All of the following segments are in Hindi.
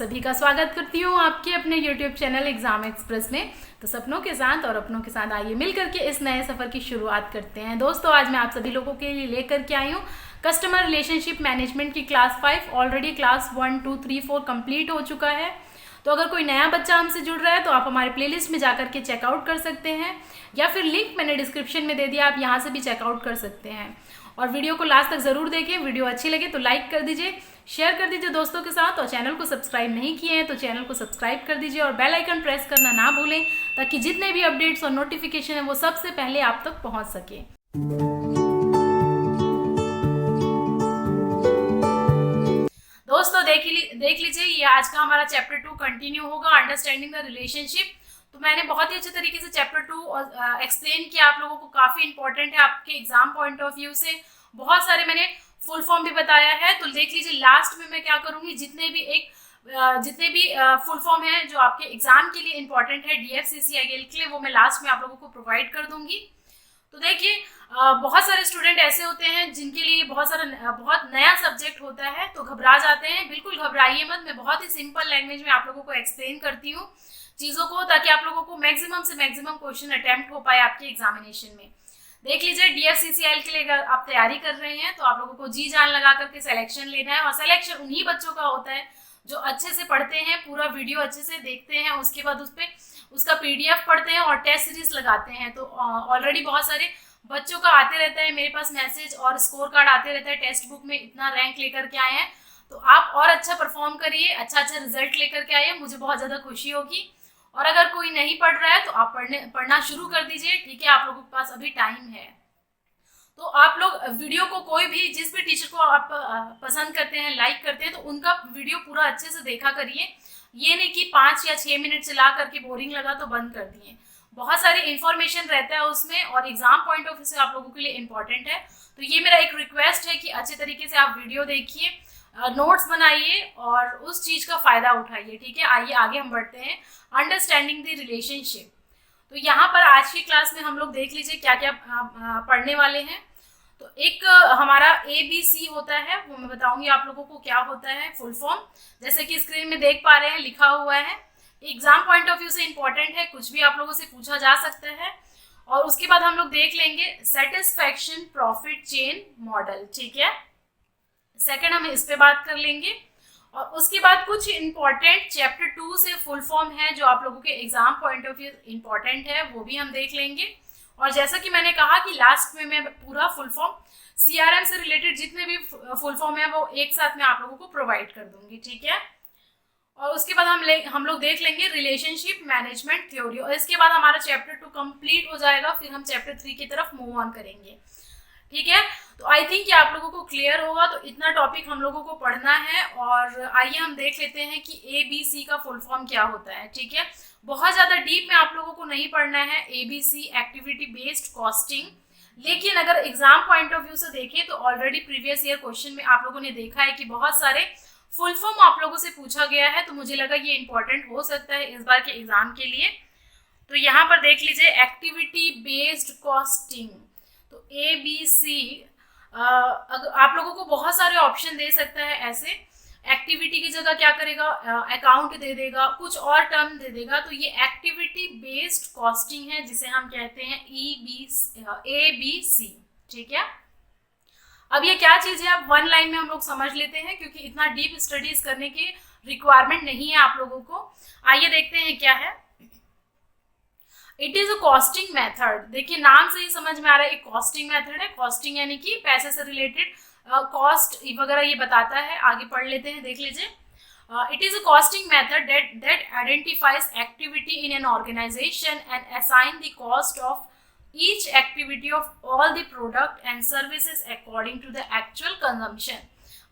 सभी का स्वागत करती हूँ आपके अपने YouTube चैनल एग्जाम एक्सप्रेस में। तो सपनों के साथ और अपनों के साथ आइए मिलकर के इस नए सफ़र की शुरुआत करते हैं। दोस्तों, आज मैं आप सभी लोगों के लिए लेकर के आई हूँ कस्टमर रिलेशनशिप मैनेजमेंट की क्लास 5। ऑलरेडी क्लास 1, 2, 3, 4 कंप्लीट हो चुका है। तो अगर कोई नया बच्चा हमसे जुड़ रहा है तो आप हमारे प्लेलिस्ट में जाकर के चेकआउट कर सकते हैं, या फिर लिंक मैंने डिस्क्रिप्शन में दे दिया, आप यहाँ से भी चेकआउट कर सकते हैं। और वीडियो को लास्ट तक ज़रूर देखें। वीडियो अच्छी लगे तो लाइक कर दीजिए, शेयर कर दीजिए दोस्तों के साथ, और चैनल को सब्सक्राइब नहीं किए हैं तो चैनल को सब्सक्राइब कर दीजिए और बेल आइकन प्रेस करना ना भूलें, ताकि जितने भी अपडेट्स और नोटिफिकेशन है वो सबसे पहले आप तक पहुंच सके। दोस्तों देख लीजिए, ये आज का हमारा चैप्टर 2 कंटिन्यू होगा, अंडरस्टैंडिंग द रिलेशनशिप। तो मैंने बहुत ही अच्छे तरीके से चैप्टर 2 एक्सप्लेन किया आप लोगों को, काफ़ी इंपॉर्टेंट है आपके एग्जाम पॉइंट ऑफ व्यू से। बहुत सारे मैंने फुल फॉर्म भी बताया है। तो देख लीजिए, लास्ट में मैं क्या करूँगी, जितने भी फुल फॉर्म है जो आपके एग्जाम के लिए इंपॉर्टेंट है DFCCIL के लिए, वो मैं लास्ट में आप लोगों को प्रोवाइड कर दूंगी। तो देखिए, बहुत सारे स्टूडेंट ऐसे होते हैं जिनके लिए बहुत नया सब्जेक्ट होता है, तो घबरा जाते हैं। बिल्कुल घबराइए मत, मैं बहुत ही सिंपल लैंग्वेज में आप लोगों को एक्सप्लेन करती हूँ चीज़ों को, ताकि आप लोगों को मैक्सिमम से मैक्सिमम क्वेश्चन अटेम्प्ट हो पाए आपके एग्जामिनेशन में। देख लीजिए, DFCCIL के लिए अगर आप तैयारी कर रहे हैं तो आप लोगों को जी जान लगा करके सिलेक्शन लेना है। और सिलेक्शन उन्हीं बच्चों का होता है जो अच्छे से पढ़ते हैं, पूरा वीडियो अच्छे से देखते हैं, उसके बाद उसका PDF पढ़ते हैं और टेस्ट सीरीज लगाते हैं। तो ऑलरेडी बहुत सारे बच्चों का आते रहता है मेरे पास मैसेज और स्कोर कार्ड आते रहता है, टेक्स्ट बुक में इतना रैंक लेकर के आए हैं। तो आप और अच्छा परफॉर्म करिए, अच्छा रिजल्ट लेकर के आइए, मुझे बहुत ज़्यादा खुशी होगी। और अगर कोई नहीं पढ़ रहा है तो आप पढ़ना शुरू कर दीजिए, ठीक है। आप लोगों के पास अभी टाइम है। तो आप लोग वीडियो को जिस भी टीचर को आप पसंद करते हैं, लाइक करते हैं, तो उनका वीडियो पूरा अच्छे से देखा करिए। ये नहीं कि 5 या 6 मिनट चला करके बोरिंग लगा तो बंद कर दिए। बहुत सारे इंफॉर्मेशन रहता है उसमें, और एग्जाम पॉइंट ऑफ व्यू से आप लोगों के लिए इंपॉर्टेंट है। तो ये मेरा एक रिक्वेस्ट है कि अच्छे तरीके से आप वीडियो देखिए, नोट्स बनाइए और उस चीज़ का फ़ायदा उठाइए, ठीक है। आइए आगे हम बढ़ते हैं, अंडरस्टैंडिंग द रिलेशनशिप। तो यहाँ पर आज की क्लास में हम लोग देख लीजिए क्या क्या पढ़ने वाले हैं। तो एक हमारा ABC होता है, वो मैं बताऊंगी आप लोगों को क्या होता है फुल फॉर्म। जैसे कि स्क्रीन में देख पा रहे हैं, लिखा हुआ है। एग्जाम पॉइंट ऑफ व्यू से इंपॉर्टेंट है, कुछ भी आप लोगों से पूछा जा सकता है। और उसके बाद हम लोग देख लेंगे सेटिस्फैक्शन प्रॉफिट चेन मॉडल, ठीक है। सेकंड हम इस पे बात कर लेंगे, और उसके बाद कुछ इंपॉर्टेंट चैप्टर 2 से फुल फॉर्म है जो आप लोगों के exam point of view important है, वो भी हम देख लेंगे। और जैसा कि मैंने कहा कि लास्ट में मैं पूरा फुल फॉर्म CRM से रिलेटेड जितने भी फुल फॉर्म है वो एक साथ में आप लोगों को प्रोवाइड कर दूंगी, ठीक है। और उसके बाद हम लोग देख लेंगे रिलेशनशिप मैनेजमेंट थ्योरी, और इसके बाद हमारा चैप्टर 2 कंप्लीट हो जाएगा। फिर हम चैप्टर 3 की तरफ मूव ऑन करेंगे, ठीक है। तो आई थिंक कि आप लोगों को क्लियर होगा। तो इतना टॉपिक हम लोगों को पढ़ना है, और आइए हम देख लेते हैं कि ABC का फुल फॉर्म क्या होता है, ठीक है। बहुत ज़्यादा डीप में आप लोगों को नहीं पढ़ना है ABC एक्टिविटी बेस्ड कॉस्टिंग, लेकिन अगर एग्जाम पॉइंट ऑफ व्यू से देखें तो ऑलरेडी प्रीवियस ईयर क्वेश्चन में आप लोगों ने देखा है कि बहुत सारे फुल फॉर्म आप लोगों से पूछा गया है। तो मुझे लगा ये इंपॉर्टेंट हो सकता है इस बार के एग्जाम के लिए। तो यहाँ पर देख लीजिए, एक्टिविटी बेस्ड कॉस्टिंग, तो ABC आप लोगों को बहुत सारे ऑप्शन दे सकता है ऐसे। एक्टिविटी की जगह क्या करेगा, अकाउंट दे देगा, कुछ और टर्म दे देगा। तो ये एक्टिविटी बेस्ड कॉस्टिंग है, जिसे हम कहते हैं ABC, ठीक है। अब ये क्या चीज़ है, अब 1 लाइन में हम लोग समझ लेते हैं, क्योंकि इतना डीप स्टडीज करने की रिक्वायरमेंट नहीं है आप लोगों को। आइए देखते हैं क्या है। It is a costing method. देखिए, नाम से ही समझ में आ रहा है, एक कॉस्टिंग मेथड है। कॉस्टिंग यानी कि पैसे से रिलेटेड कॉस्ट वगैरह ये बताता है। आगे पढ़ लेते हैं, देख लीजिए। It is a costing method that identifies activity in an organisation and assign the cost of each activity of all the product and services according to the actual consumption.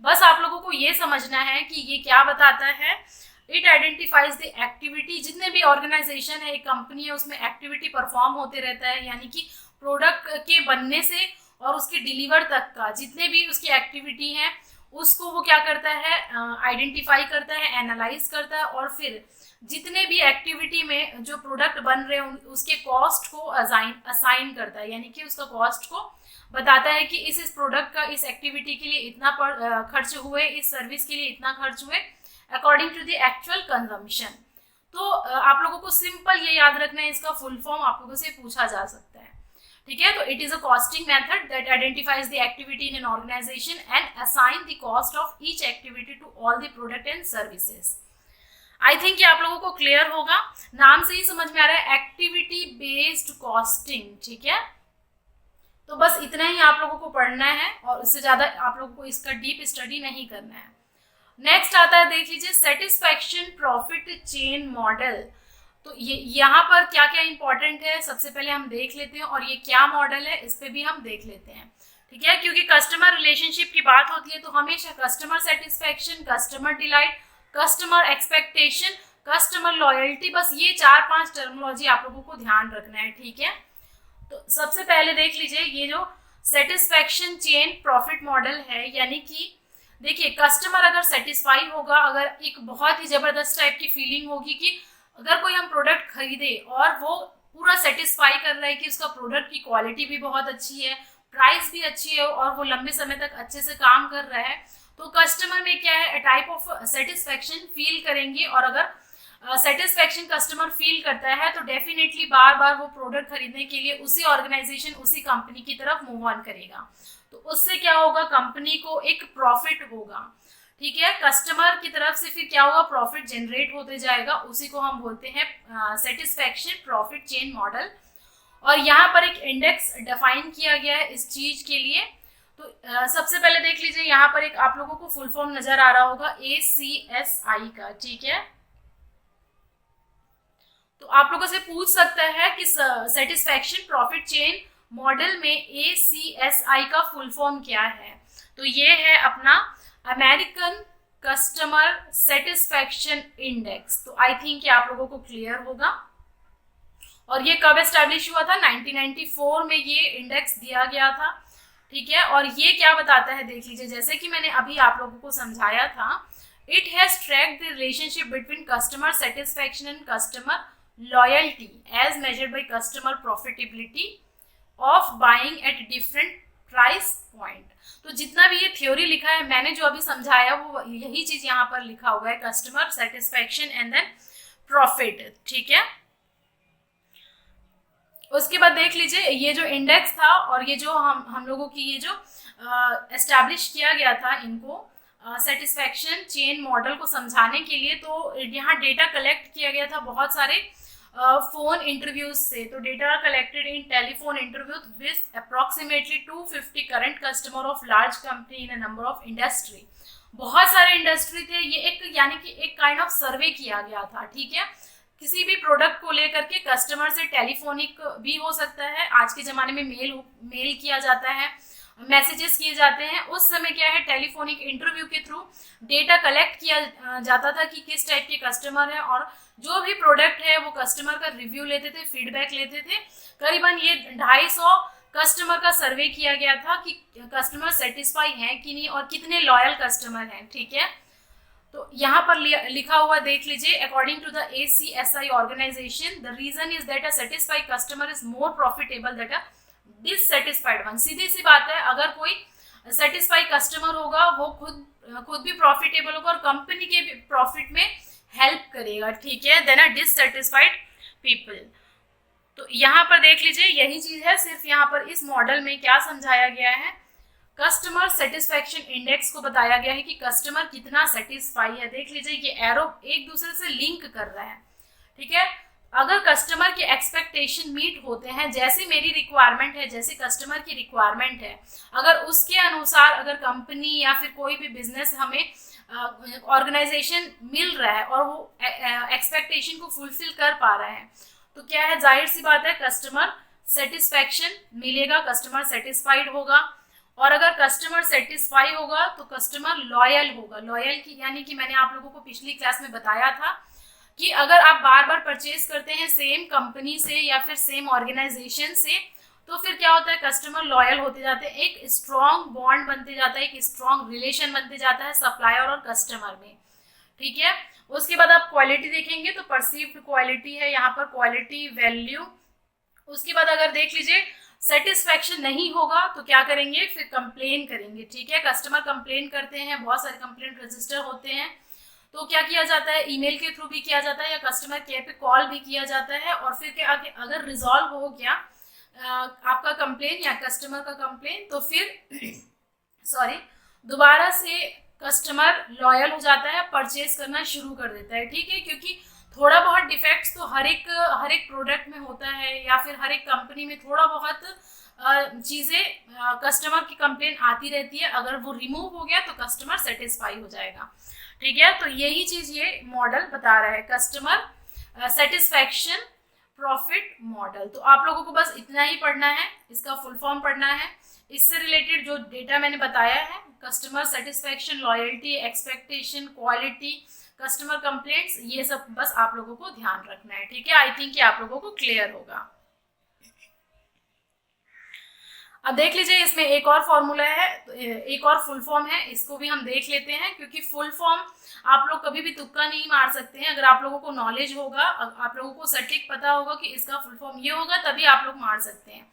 बस आप लोगों को ये समझना है कि ये क्या बताता है। इट आइडेंटिफाइज द एक्टिविटी, जितने भी ऑर्गेनाइजेशन है, एक कंपनी है, उसमें एक्टिविटी परफॉर्म होते रहता है, यानी कि प्रोडक्ट के बनने से और उसके डिलीवर तक का जितने भी उसकी एक्टिविटी है, उसको वो क्या करता है, आइडेंटिफाई करता है, एनालाइज करता है, और फिर जितने भी एक्टिविटी में जो प्रोडक्ट बन रहे हैं उसके कॉस्ट को असाइन करता है, यानी कि उसका कॉस्ट को बताता है कि इस प्रोडक्ट का इस एक्टिविटी के लिए इतना खर्च हुए, इस सर्विस के लिए इतना खर्च हुए, according to the actual consumption. तो आप लोगों को सिंपल ये याद रखना है, इसका फुल फॉर्म आप लोगों से पूछा जा सकता है, ठीक है। तो it is a costing method that identifies the activity in an organisation and assign the cost of each activity to all the product and services. I think ये आप लोगों को क्लियर होगा, नाम से ही समझ में आ रहा है, एक्टिविटी बेस्ड कॉस्टिंग, ठीक है। तो बस इतना ही आप लोगों को पढ़ना है और उससे ज्यादा आप लोगों को इसका डीप स्टडी नहीं करना है। नेक्स्ट आता है, देख लीजिए, सेटिस्फैक्शन प्रॉफिट चेन मॉडल। तो ये यहाँ पर क्या क्या इंपॉर्टेंट है सबसे पहले हम देख लेते हैं, और ये क्या मॉडल है इस पे भी हम देख लेते हैं, ठीक है। क्योंकि कस्टमर रिलेशनशिप की बात होती है तो हमेशा customer satisfaction, customer delight, customer expectation, customer loyalty, बस ये 4-5 टर्मिनोलॉजी आप लोगों को ध्यान रखना है, ठीक है। तो सबसे पहले देख लीजिए, ये जो सेटिस्फैक्शन चेन प्रॉफिट मॉडल है, यानी कि देखिए कस्टमर अगर सेटिस्फाई होगा, अगर एक बहुत ही जबरदस्त टाइप की फीलिंग होगी कि अगर कोई हम प्रोडक्ट खरीदे और वो पूरा सेटिस्फाई कर रहा है कि उसका प्रोडक्ट की क्वालिटी भी बहुत अच्छी है, प्राइस भी अच्छी है और वो लंबे समय तक अच्छे से काम कर रहा है, तो कस्टमर में क्या है, टाइप ऑफ सेटिस्फैक्शन फील करेंगे। और अगर सेटिस्फैक्शन कस्टमर फील करता है तो डेफिनेटली बार बार वो प्रोडक्ट खरीदने के लिए उसी ऑर्गेनाइजेशन, उसी कंपनी की तरफ मूव ऑन करेगा। तो उससे क्या होगा, कंपनी को एक प्रॉफिट होगा, ठीक है। कस्टमर की तरफ से फिर क्या होगा, प्रॉफिट जनरेट होते जाएगा, उसी को हम बोलते हैं सेटिस्फैक्शन प्रॉफिट चेन मॉडल। और यहाँ पर एक इंडेक्स डिफाइन किया गया है इस चीज के लिए। तो सबसे पहले देख लीजिए, यहाँ पर एक आप लोगों को फुल फॉर्म नजर आ रहा होगा ACSI का, ठीक है। तो आप लोगों से पूछ सकता है कि सेटिस्फैक्शन प्रॉफिट चेन मॉडल में ACSI का फुल फॉर्म क्या है। तो ये है अपना अमेरिकन कस्टमर सेटिस्फैक्शन इंडेक्स। तो आई थिंक ये आप लोगों को क्लियर होगा। और ये कब एस्टैब्लिश हुआ था, 1994 में ये इंडेक्स दिया गया था, ठीक है। और ये क्या बताता है, देख लीजिए, जैसे कि मैंने अभी आप लोगों को समझाया था, it has tracked the relationship between customer satisfaction and customer loyalty as measured by customer profitability of buying at different price point. तो जितना भी ये थ्योरी लिखा है, मैंने जो अभी समझाया वो यही चीज यहाँ पर लिखा हुआ है, customer satisfaction and then profit, ठीक है। उसके बाद देख लीजिए, ये जो इंडेक्स था और ये जो हम लोगों की ये जो एस्टैब्लिश किया गया था इनको सेटिस्फैक्शन चेन मॉडल को समझाने के लिए, तो यहाँ डेटा कलेक्ट किया गया था बहुत सारे फोन इंटरव्यूज से। तो data collected in telephone interview with approximately 250 current customer of large company in a number of industry. बहुत सारे इंडस्ट्री थे, ये एक यानी कि एक काइंड ऑफ सर्वे किया गया था, ठीक है। किसी भी प्रोडक्ट को लेकर के कस्टमर से टेलीफोनिक भी हो सकता है, आज के ज़माने में मेल किया जाता है, मैसेजेस किए जाते हैं। उस समय क्या है, टेलीफोनिक इंटरव्यू के थ्रू डेटा कलेक्ट किया जाता था कि किस टाइप के कस्टमर है, और जो भी प्रोडक्ट है वो कस्टमर का रिव्यू लेते थे, फीडबैक लेते थे। करीबन ये 250 कस्टमर का सर्वे किया गया था कि कस्टमर सेटिस्फाई हैं कि नहीं और कितने लॉयल कस्टमर हैं, ठीक है। तो यहाँ पर लिखा हुआ देख लीजिए, according to the ACSI organisation the reason is that a satisfied customer is more profitable that a dissatisfied one. सीधी सी बात है, अगर कोई सेटिस्फाइड कस्टमर होगा वो खुद भी प्रॉफिटेबल होगा और कंपनी के भी प्रॉफिट में हेल्प करेगा, ठीक है, देन अ डिससेटिस्फाइड पीपल। तो यहाँ पर देख लीजिए, यही चीज है, सिर्फ यहाँ पर इस मॉडल में क्या समझाया गया है, कस्टमर सेटिस्फैक्शन इंडेक्स को बताया गया है कि कस्टमर कितना सेटिस्फाई है। देख लीजिए, ये एरो एक दूसरे से लिंक कर रहा है, ठीक है। अगर कस्टमर के एक्सपेक्टेशन मीट होते हैं, जैसे मेरी रिक्वायरमेंट है, जैसे कस्टमर की रिक्वायरमेंट है, अगर उसके अनुसार अगर कंपनी या फिर कोई भी बिजनेस हमें ऑर्गेनाइजेशन मिल रहा है और वो एक्सपेक्टेशन को फुलफिल कर पा रहा है, तो क्या है, जाहिर सी बात है कस्टमर सेटिस्फैक्शन मिलेगा, कस्टमर सेटिस्फाइड होगा। और अगर कस्टमर सेटिस्फाई होगा तो कस्टमर लॉयल होगा। लॉयल की यानी कि मैंने आप लोगों को पिछली क्लास में बताया था कि अगर आप बार बार परचेज करते हैं सेम कंपनी से या फिर सेम ऑर्गेनाइजेशन से, तो फिर क्या होता है, कस्टमर लॉयल होते जाते हैं, एक स्ट्रॉन्ग बॉन्ड बनते जाता है, एक स्ट्रॉन्ग रिलेशन बनते जाता है सप्लायर और कस्टमर में, ठीक है। उसके बाद आप क्वालिटी देखेंगे तो परसीव्ड क्वालिटी है यहाँ पर, क्वालिटी वैल्यू। उसके बाद अगर देख लीजिए सेटिस्फैक्शन नहीं होगा तो क्या करेंगे, फिर कंप्लेन करेंगे, ठीक है। कस्टमर कंप्लेन करते हैं, बहुत सारे कंप्लेंट रजिस्टर होते हैं, तो क्या किया जाता है, ईमेल के थ्रू भी किया जाता है या कस्टमर केयर पे कॉल भी किया जाता है। और फिर क्या अगर रिजॉल्व हो गया आपका कंप्लेन या कस्टमर का कंप्लेन, तो फिर सॉरी दोबारा से कस्टमर लॉयल हो जाता है, परचेज करना शुरू कर देता है। ठीक है, क्योंकि थोड़ा बहुत डिफेक्ट्स तो हर एक प्रोडक्ट में होता है या फिर हर एक कंपनी में थोड़ा बहुत चीज़ें कस्टमर की कंप्लेन आती रहती है। अगर वो रिमूव हो गया तो कस्टमर सेटिस्फाई हो जाएगा। ठीक है, तो यही चीज़ ये मॉडल बता रहा है, कस्टमर सेटिस्फैक्शन प्रॉफिट मॉडल। तो आप लोगों को बस इतना ही पढ़ना है, इसका फुल फॉर्म पढ़ना है। इससे रिलेटेड जो डेटा मैंने बताया है, customer satisfaction, loyalty, expectation, quality, customer complaints, ये सब बस आप लोगों को ध्यान रखना है। ठीक है, आई थिंक ये आप लोगों को क्लियर होगा। अब देख लीजिए, इसमें एक और फॉर्मूला है, एक और फुल फॉर्म है, इसको भी हम देख लेते हैं, क्योंकि फुल फॉर्म आप लोग कभी भी तुक्का नहीं मार सकते हैं। अगर आप लोगों को नॉलेज होगा, आप लोगों को सटीक पता होगा कि इसका फुल फॉर्म ये होगा, तभी आप लोग मार सकते हैं।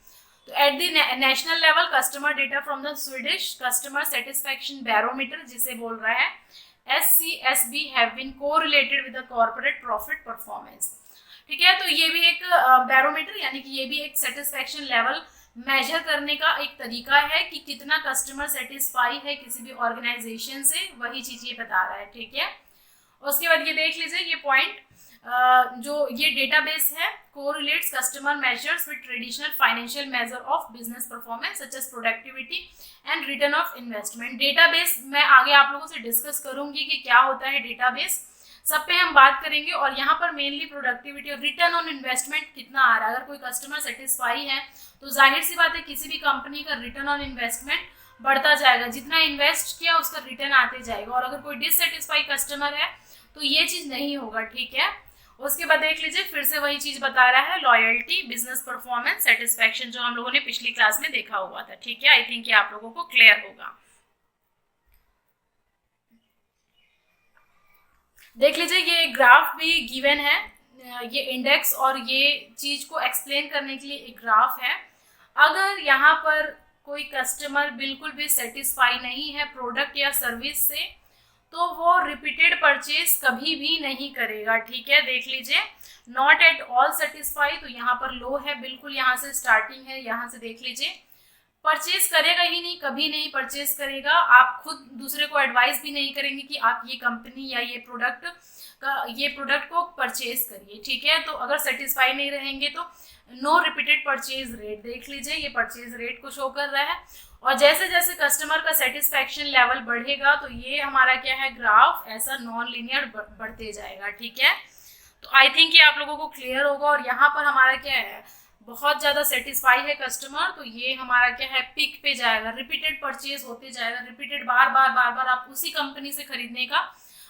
तो at the national level, customer data from the Swedish customer satisfaction barometer, जिसे बोल रहा है SCSB, have been correlated with the corporate profit performance. ठीक है, तो ये भी एक बैरोमीटर, यानी कि ये भी एक सेटिस्फैक्शन लेवल मेजर करने का एक तरीका है कि कितना कस्टमर सेटिस्फाई है किसी भी ऑर्गेनाइजेशन से, वही चीज ये बता रहा है। ठीक है, उसके बाद ये देख लीजिए, ये पॉइंट जो ये डेटाबेस है, correlates customer measures with traditional financial measure of business performance such as productivity and return on investment. Database मैं आगे आप लोगों से डिस्कस करूंगी कि क्या होता है डेटाबेस, सब पे हम बात करेंगे। और यहाँ पर मेनली प्रोडक्टिविटी और रिटर्न ऑन इन्वेस्टमेंट कितना आ रहा है। अगर कोई कस्टमर सेटिस्फाई है तो जाहिर सी बात है किसी भी कंपनी का रिटर्न ऑन इन्वेस्टमेंट बढ़ता जाएगा, जितना इन्वेस्ट किया उसका रिटर्न आते जाएगा। और अगर कोई डिससेटिस्फाई कस्टमर है तो ये चीज़ नहीं होगा। ठीक है, उसके बाद देख लीजिए, फिर से वही चीज़ बता रहा है, लॉयल्टी, बिजनेस परफॉर्मेंस, सेटिस्फैक्शन, जो हम लोगों ने पिछली क्लास में देखा हुआ था। ठीक है, आई थिंक ये आप लोगों को क्लियर होगा। देख लीजिए, ये ग्राफ भी गिवन है, ये इंडेक्स और ये चीज को एक्सप्लेन करने के लिए एक ग्राफ है। अगर यहाँ पर कोई कस्टमर बिल्कुल भी सेटिस्फाई नहीं है प्रोडक्ट या सर्विस से, तो वो रिपीटेड परचेज कभी भी नहीं करेगा। ठीक है, देख लीजिए, नॉट एट ऑल सेटिस्फाई, तो यहाँ पर लो है बिल्कुल, यहाँ से स्टार्टिंग है, यहाँ से देख लीजिए, परचेज करेगा ही नहीं, कभी नहीं परचेज करेगा। आप खुद दूसरे को एडवाइस भी नहीं करेंगे कि आप ये कंपनी या ये प्रोडक्ट को परचेज करिए। ठीक है, तो अगर सेटिस्फाई नहीं रहेंगे तो नो रिपीटेड परचेज रेट, देख लीजिए ये परचेज रेट को शो कर रहा है। और जैसे जैसे कस्टमर का सेटिस्फैक्शन लेवल बढ़ेगा तो ये हमारा क्या है, ग्राफ ऐसा नॉन लीनियर बढ़ते जाएगा। ठीक है, तो आई थिंक ये आप लोगों को क्लियर होगा। और यहाँ पर हमारा क्या है, बहुत ज़्यादा सेटिस्फाई है कस्टमर, तो ये हमारा क्या है, पिक पे जाएगा, रिपीटेड परचेज होते जाएगा, रिपीटेड बार बार आप उसी कंपनी से खरीदने का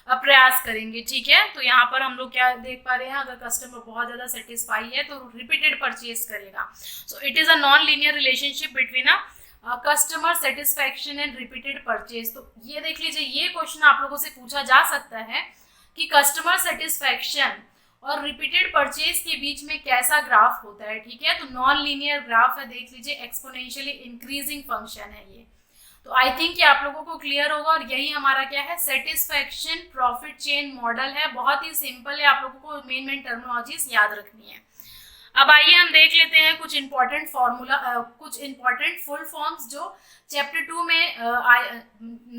प्रयास करेंगे। ठीक है, तो यहाँ पर हम लोग क्या देख पा रहे हैं, अगर कस्टमर बहुत ज़्यादा सेटिस्फाई है तो रिपीटेड परचेज करेगा। So it is a non linear relationship between a customer satisfaction and repeated purchase. तो ये देख लीजिए, ये क्वेश्चन आप लोगों से पूछा जा सकता है कि कस्टमर सेटिस्फैक्शन और रिपीटेड परचेज के बीच में कैसा ग्राफ होता है। ठीक है, तो नॉन लीनियर ग्राफ है, देख लीजिए, एक्सपोनेंशियली इंक्रीजिंग फंक्शन है ये। तो आई थिंक ये आप लोगों को क्लियर होगा। और यही हमारा क्या है, सेटिस्फैक्शन प्रॉफिट चेन मॉडल है, बहुत ही सिंपल है, आप लोगों को मेन टर्मिनोलॉजीज याद रखनी है। अब आइए हम देख लेते हैं कुछ इंपॉर्टेंट फॉर्मूला, कुछ इंपॉर्टेंट फुल फॉर्म्स जो चैप्टर 2 में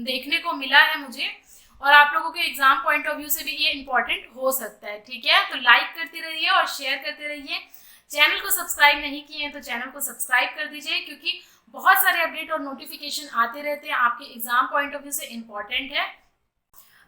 देखने को मिला है मुझे, और आप लोगों के एग्जाम पॉइंट ऑफ व्यू से भी ये इंपॉर्टेंट हो सकता है। ठीक है, तो लाइक करते रहिए और शेयर करते रहिए। चैनल को सब्सक्राइब नहीं किए हैं तो चैनल को सब्सक्राइब कर दीजिए, क्योंकि बहुत सारे अपडेट और नोटिफिकेशन आते रहते हैं, आपके एग्जाम पॉइंट ऑफ व्यू से इंपॉर्टेंट है।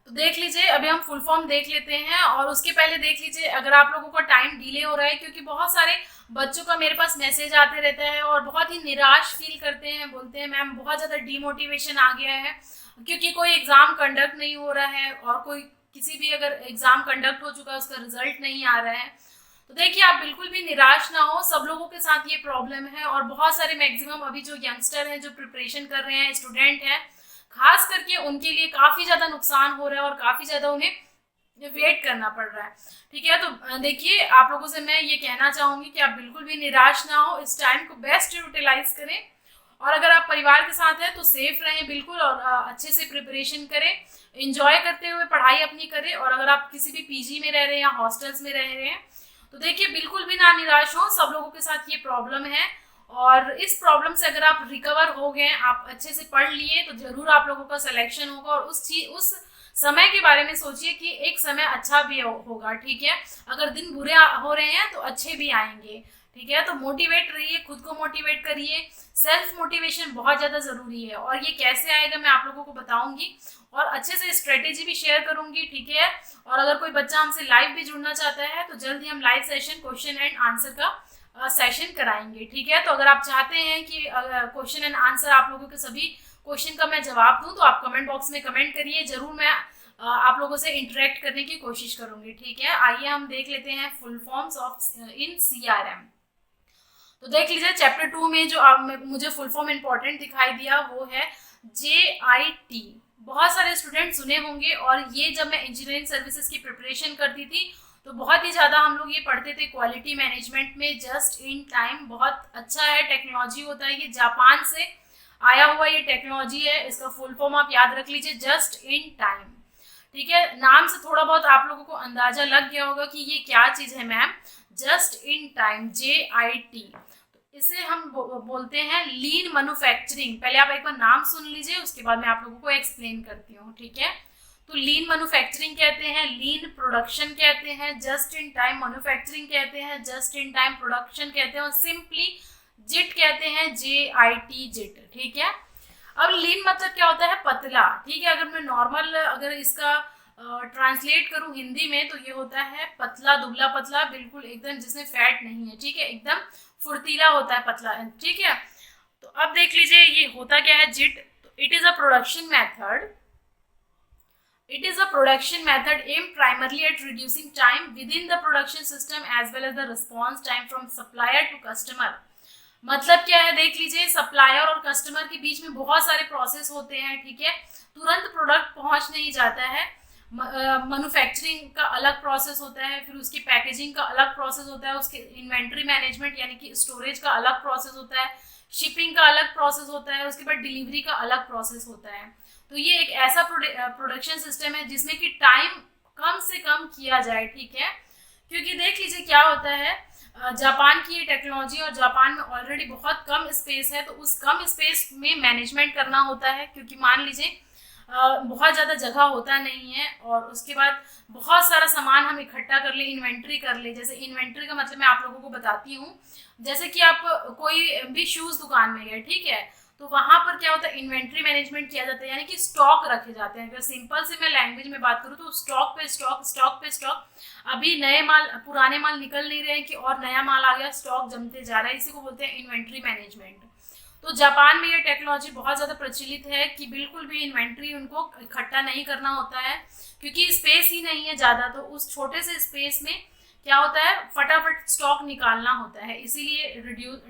तो देख लीजिए, अभी हम फुल फॉर्म देख लेते हैं। और उसके पहले देख लीजिए, अगर आप लोगों का टाइम डिले हो रहा है, क्योंकि बहुत सारे बच्चों का मेरे पास मैसेज आते रहता है और बहुत ही निराश फील करते हैं, बोलते हैं मैम बहुत ज़्यादा डीमोटिवेशन आ गया है, क्योंकि कोई एग्ज़ाम कंडक्ट नहीं हो रहा है, और कोई किसी भी अगर एग्ज़ाम कंडक्ट हो चुका है उसका रिजल्ट नहीं आ रहा है। तो देखिए, आप बिल्कुल भी निराश ना हो, सब लोगों के साथ ये प्रॉब्लम है। और बहुत सारे मैक्सिमम अभी जो यंगस्टर हैं, जो प्रिपरेशन कर रहे हैं, स्टूडेंट हैं, खास करके उनके लिए काफ़ी ज़्यादा नुकसान हो रहा है और काफ़ी ज़्यादा उन्हें वेट करना पड़ रहा है। ठीक है, तो देखिए, आप लोगों से मैं ये कहना चाहूँगी कि आप बिल्कुल भी निराश ना हो, इस टाइम को बेस्ट यूटिलाइज करें और अगर आप परिवार के साथ हैं तो सेफ रहें बिल्कुल, और अच्छे से प्रिपरेशन करें, इंजॉय करते हुए पढ़ाई अपनी करें। और अगर आप किसी भी पीजी में रह रहे हैं या हॉस्टल्स में रह रहे हैं तो देखिए बिल्कुल भी ना निराश हो, सब लोगों के साथ ये प्रॉब्लम है। और इस प्रॉब्लम से अगर आप रिकवर हो गए, आप अच्छे से पढ़ लिए, तो जरूर आप लोगों का सिलेक्शन होगा। और उस समय के बारे में सोचिए कि एक समय अच्छा भी होगा, ठीक है। अगर दिन बुरे हो रहे हैं तो अच्छे भी आएंगे, ठीक है। तो मोटिवेट रहिए, खुद को मोटिवेट करिए, सेल्फ मोटिवेशन बहुत ज़्यादा ज़रूरी है। और ये कैसे आएगा मैं आप लोगों को बताऊंगी और अच्छे से स्ट्रेटेजी भी शेयर करूंगी, ठीक है। और अगर कोई बच्चा हमसे लाइव भी जुड़ना चाहता है तो जल्दी हम live session question and answer का सेशन कराएंगे, ठीक है। तो अगर आप चाहते हैं कि क्वेश्चन एंड आंसर आप लोगों के सभी क्वेश्चन का मैं जवाब दूं तो आप कमेंट बॉक्स में कमेंट करिए, जरूर मैं आप लोगों से इंटरेक्ट करने की कोशिश करूंगी, ठीक है। आइए हम देख लेते हैं full forms of in CRM। तो देख लीजिए चैप्टर 2 में जो मुझे फुल फॉर्म इंपॉर्टेंट दिखाई दिया वो है JIT। बहुत सारे स्टूडेंट सुने होंगे, और ये जब मैं इंजीनियरिंग सर्विसेज की प्रिपरेशन करती थी तो बहुत ही ज़्यादा हम लोग ये पढ़ते थे क्वालिटी मैनेजमेंट में। जस्ट इन टाइम बहुत अच्छा है, टेक्नोलॉजी होता है, ये जापान से आया हुआ ये टेक्नोलॉजी है। इसका फुल फॉर्म आप याद रख लीजिए, जस्ट इन टाइम, ठीक है। नाम से थोड़ा बहुत आप लोगों को अंदाजा लग गया होगा कि ये क्या चीज़ है ma'am, just in time, JIT। इसे हम बोलते हैं लीन मैन्युफैक्चरिंग। पहले आप एक बार नाम सुन लीजिए, उसके बाद मैं आप लोगों को एक्सप्लेन करती हूँ, ठीक है। तो लीन मैन्युफैक्चरिंग कहते हैं, लीन प्रोडक्शन कहते हैं, जस्ट इन टाइम मैन्युफैक्चरिंग कहते हैं, जस्ट इन टाइम प्रोडक्शन कहते हैं, और सिंपली जिट कहते हैं, JIT, जिट, ठीक है। अब लीन मतलब क्या होता है, पतला, ठीक है। अगर मैं नॉर्मल अगर इसका ट्रांसलेट करूं हिंदी में तो ये होता है पतला, दुबला पतला, बिल्कुल एकदम जिसमें फैट नहीं है, ठीक है, एकदम फुर्तीला होता है, पतला, ठीक है। तो अब देख लीजिए ये होता क्या है, जिट। तो it is a production method, it is a production method aimed primarily at reducing time within the production system as well as the response time from supplier to customer। मतलब क्या है देख लीजिए, सप्लायर और कस्टमर के बीच में बहुत सारे प्रोसेस होते हैं, ठीक है। तुरंत प्रोडक्ट पहुंच नहीं जाता है। मैन्युफैक्चरिंग का अलग प्रोसेस होता है, फिर उसकी पैकेजिंग का अलग प्रोसेस होता है, उसके इन्वेंट्री मैनेजमेंट यानी कि स्टोरेज का अलग प्रोसेस होता है, शिपिंग का अलग प्रोसेस होता है, उसके बाद डिलीवरी का अलग प्रोसेस होता है। तो ये एक ऐसा प्रोडक्शन सिस्टम है जिसमें कि टाइम कम से कम किया जाए, ठीक है। क्योंकि देख लीजिए क्या होता है, जापान की ये टेक्नोलॉजी, और जापान में ऑलरेडी बहुत कम स्पेस है, तो उस कम स्पेस में मैनेजमेंट करना होता है। क्योंकि मान लीजिए बहुत ज़्यादा जगह होता नहीं है, और उसके बाद बहुत सारा सामान हम इकट्ठा कर ले, इन्वेंट्री कर ले। जैसे इन्वेंट्री का मतलब मैं आप लोगों को बताती हूँ, जैसे कि आप कोई भी शूज़ दुकान में गए, ठीक है, तो वहाँ पर क्या होता है, इन्वेंट्री मैनेजमेंट किया जाता है, यानी कि स्टॉक रखे जाते हैं। अगर सिंपल से मैं लैंग्वेज में बात करूँ तो स्टॉक पे स्टॉक, स्टॉक पे स्टॉक। अभी नए माल, पुराने माल निकल नहीं रहे हैं कि और नया माल आ गया, स्टॉक जमते जा रहा है, इसी को बोलते हैं इन्वेंट्री मैनेजमेंट। तो जापान में ये टेक्नोलॉजी बहुत ज़्यादा प्रचलित है कि बिल्कुल भी इन्वेंट्री उनको इकट्ठा नहीं करना होता है, क्योंकि स्पेस ही नहीं है ज़्यादा। तो उस छोटे से स्पेस में क्या होता है, फटाफट स्टॉक निकालना होता है, इसीलिए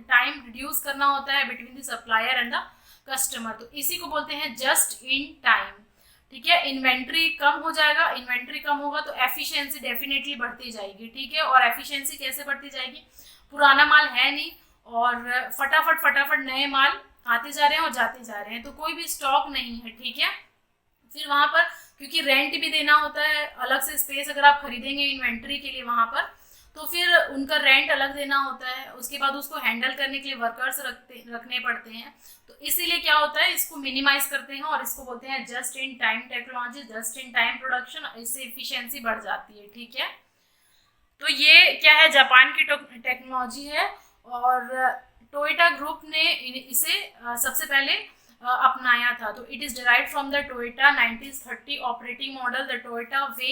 टाइम रिड्यूस करना होता है between the supplier and the customer. तो इसी को बोलते हैं जस्ट इन टाइम, ठीक है। इन्वेंट्री कम हो जाएगा, इन्वेंट्री कम होगा तो एफिशिएंसी डेफिनेटली बढ़ती जाएगी, ठीक है। और एफिशिएंसी कैसे बढ़ती जाएगी, पुराना माल है नहीं और फटाफट नए माल आते जा रहे हैं और जाते जा रहे हैं, तो कोई भी स्टॉक नहीं है, ठीक है। फिर वहाँ पर क्योंकि रेंट भी देना होता है, अलग से स्पेस अगर आप खरीदेंगे इन्वेंट्री के लिए वहाँ पर, तो फिर उनका रेंट अलग देना होता है। उसके बाद उसको हैंडल करने के लिए वर्कर्स रखने पड़ते हैं। तो इसीलिए क्या होता है, इसको मिनिमाइज करते हैं और इसको बोलते हैं just in time technology, just in time production. इससे इफिशियंसी बढ़ जाती है, ठीक है। तो ये क्या है, जापान की टेक्नोलॉजी है, और टोयोटा ग्रुप ने इसे सबसे पहले अपनाया था। तो it is derived from the Toyota 1930 operating model, the Toyota way,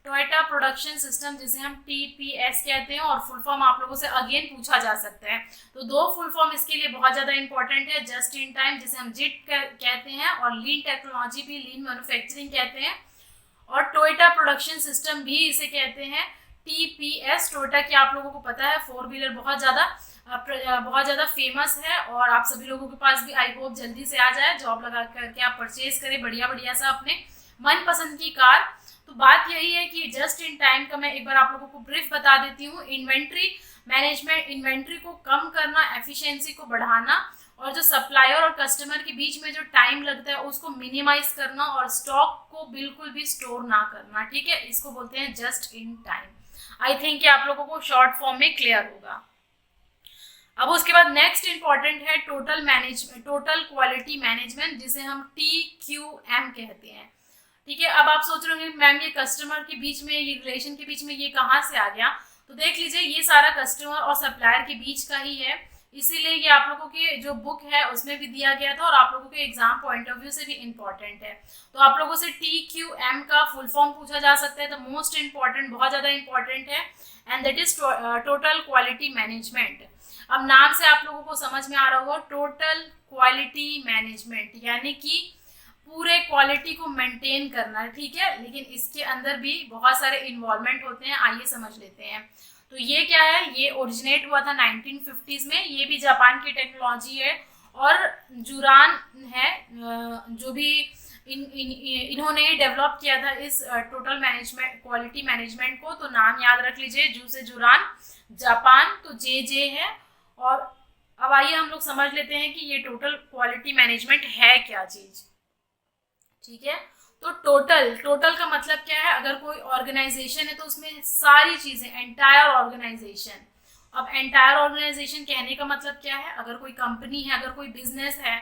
Toyota production system, जिसे हम TPS कहते हैं। और फुल फॉर्म आप लोगों से अगेन पूछा जा सकता है, तो 2 फुल फॉर्म इसके लिए बहुत ज़्यादा इंपॉर्टेंट है, जस्ट इन टाइम जिसे हम जिट कहते हैं, और लीन टेक्नोलॉजी भी लीन मैन्युफैक्चरिंग कहते हैं, और टोयोटा प्रोडक्शन सिस्टम भी इसे कहते हैं TPS। टोयोटा की आप लोगों को पता है 4 व्हीलर बहुत ज़्यादा फेमस है, और आप सभी लोगों के पास भी आई होप जल्दी से आ जाए, जॉब लगा करके आप परचेज करें बढ़िया सा अपने मनपसंद की कार। तो बात यही है कि जस्ट इन टाइम का मैं एक बार आप लोगों को ब्रीफ बता देती हूँ। इन्वेंट्री मैनेजमेंट, इन्वेंट्री को कम करना, एफिशिएंसी को बढ़ाना, और जो सप्लायर और कस्टमर के बीच में जो टाइम लगता है उसको मिनिमाइज करना, और स्टॉक को बिल्कुल भी स्टोर ना करना, ठीक है, इसको बोलते हैं just in time. I think कि आप लोगों को शॉर्ट फॉर्म में क्लियर होगा। अब उसके बाद नेक्स्ट इंपॉर्टेंट है टोटल क्वालिटी मैनेजमेंट, जिसे हम TQM कहते हैं, ठीक है। अब आप सोच रहे होंगे मैम ये कस्टमर के बीच में, ये रिलेशन के बीच में ये कहाँ से आ गया, तो देख लीजिए ये सारा कस्टमर और सप्लायर के बीच का ही है, इसीलिए ये आप लोगों के जो बुक है उसमें भी दिया गया था और आप लोगों के एग्जाम पॉइंट ऑफ व्यू से भी इम्पोर्टेंट है। तो आप लोगों से TQM का फुल फॉर्म पूछा जा सकता है, तो मोस्ट इम्पॉर्टेंट, बहुत ज़्यादा इंपॉर्टेंट है, and that is total quality management. अब नाम से आप लोगों को समझ में आ रहा होगा, टोटल क्वालिटी मैनेजमेंट यानी कि पूरे क्वालिटी को मेंटेन करना, ठीक है, लेकिन इसके अंदर भी बहुत सारे इन्वॉल्वमेंट होते हैं, आइए समझ लेते हैं। तो ये क्या है, ये ओरिजिनेट हुआ था 1950s में, ये भी जापान की टेक्नोलॉजी है, और जुरान है जो भी इन्होंने डेवलप किया था इस टोटल मैनेजमेंट क्वालिटी मैनेजमेंट को, तो नाम याद रख लीजिए, जू से जुरान, जापान तो जे है। और अब आइए हम लोग समझ लेते हैं कि ये टोटल क्वालिटी मैनेजमेंट है क्या चीज, ठीक है। तो टोटल का मतलब क्या है, अगर कोई ऑर्गेनाइजेशन है तो उसमें सारी चीजें, एंटायर ऑर्गेनाइजेशन। अब एंटायर ऑर्गेनाइजेशन कहने का मतलब क्या है, अगर कोई कंपनी है, अगर कोई बिजनेस है,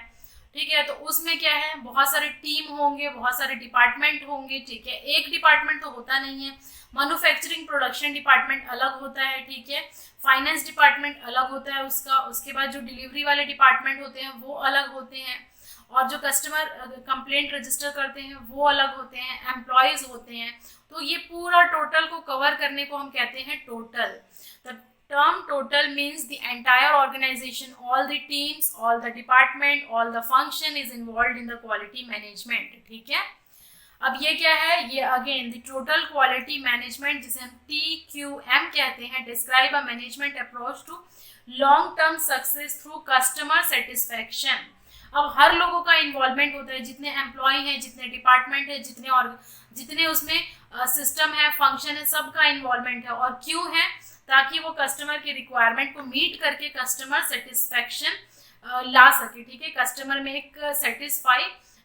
ठीक है, तो उसमें क्या है, बहुत सारे टीम होंगे, बहुत सारे डिपार्टमेंट होंगे, ठीक है, एक डिपार्टमेंट तो होता नहीं है। मैन्युफैक्चरिंग प्रोडक्शन डिपार्टमेंट अलग होता है, ठीक है, फाइनेंस डिपार्टमेंट अलग होता है उसका, उसके बाद जो डिलीवरी वाले डिपार्टमेंट होते हैं वो अलग होते हैं, और जो कस्टमर कंप्लेंट रजिस्टर करते हैं वो अलग होते हैं, एम्प्लॉयज होते हैं। तो ये पूरा टोटल को कवर करने को हम कहते हैं total. The term total means the entire organization, all the teams, all the department, all the function is involved in the quality management, ठीक है। अब ये क्या है, ये again the total quality management, जिसे हम TQM कहते हैं, describe a management approach to long term success through customer satisfaction. अब हर लोगों का इन्वॉल्वमेंट होता है, जितने एम्प्लॉय हैं, जितने डिपार्टमेंट है, जितने उसमें सिस्टम है, फंक्शन है, सबका इन्वॉल्वमेंट है, और क्यों है, ताकि वो कस्टमर की रिक्वायरमेंट को मीट करके कस्टमर सेटिस्फैक्शन ला सके, ठीक है, कस्टमर में एक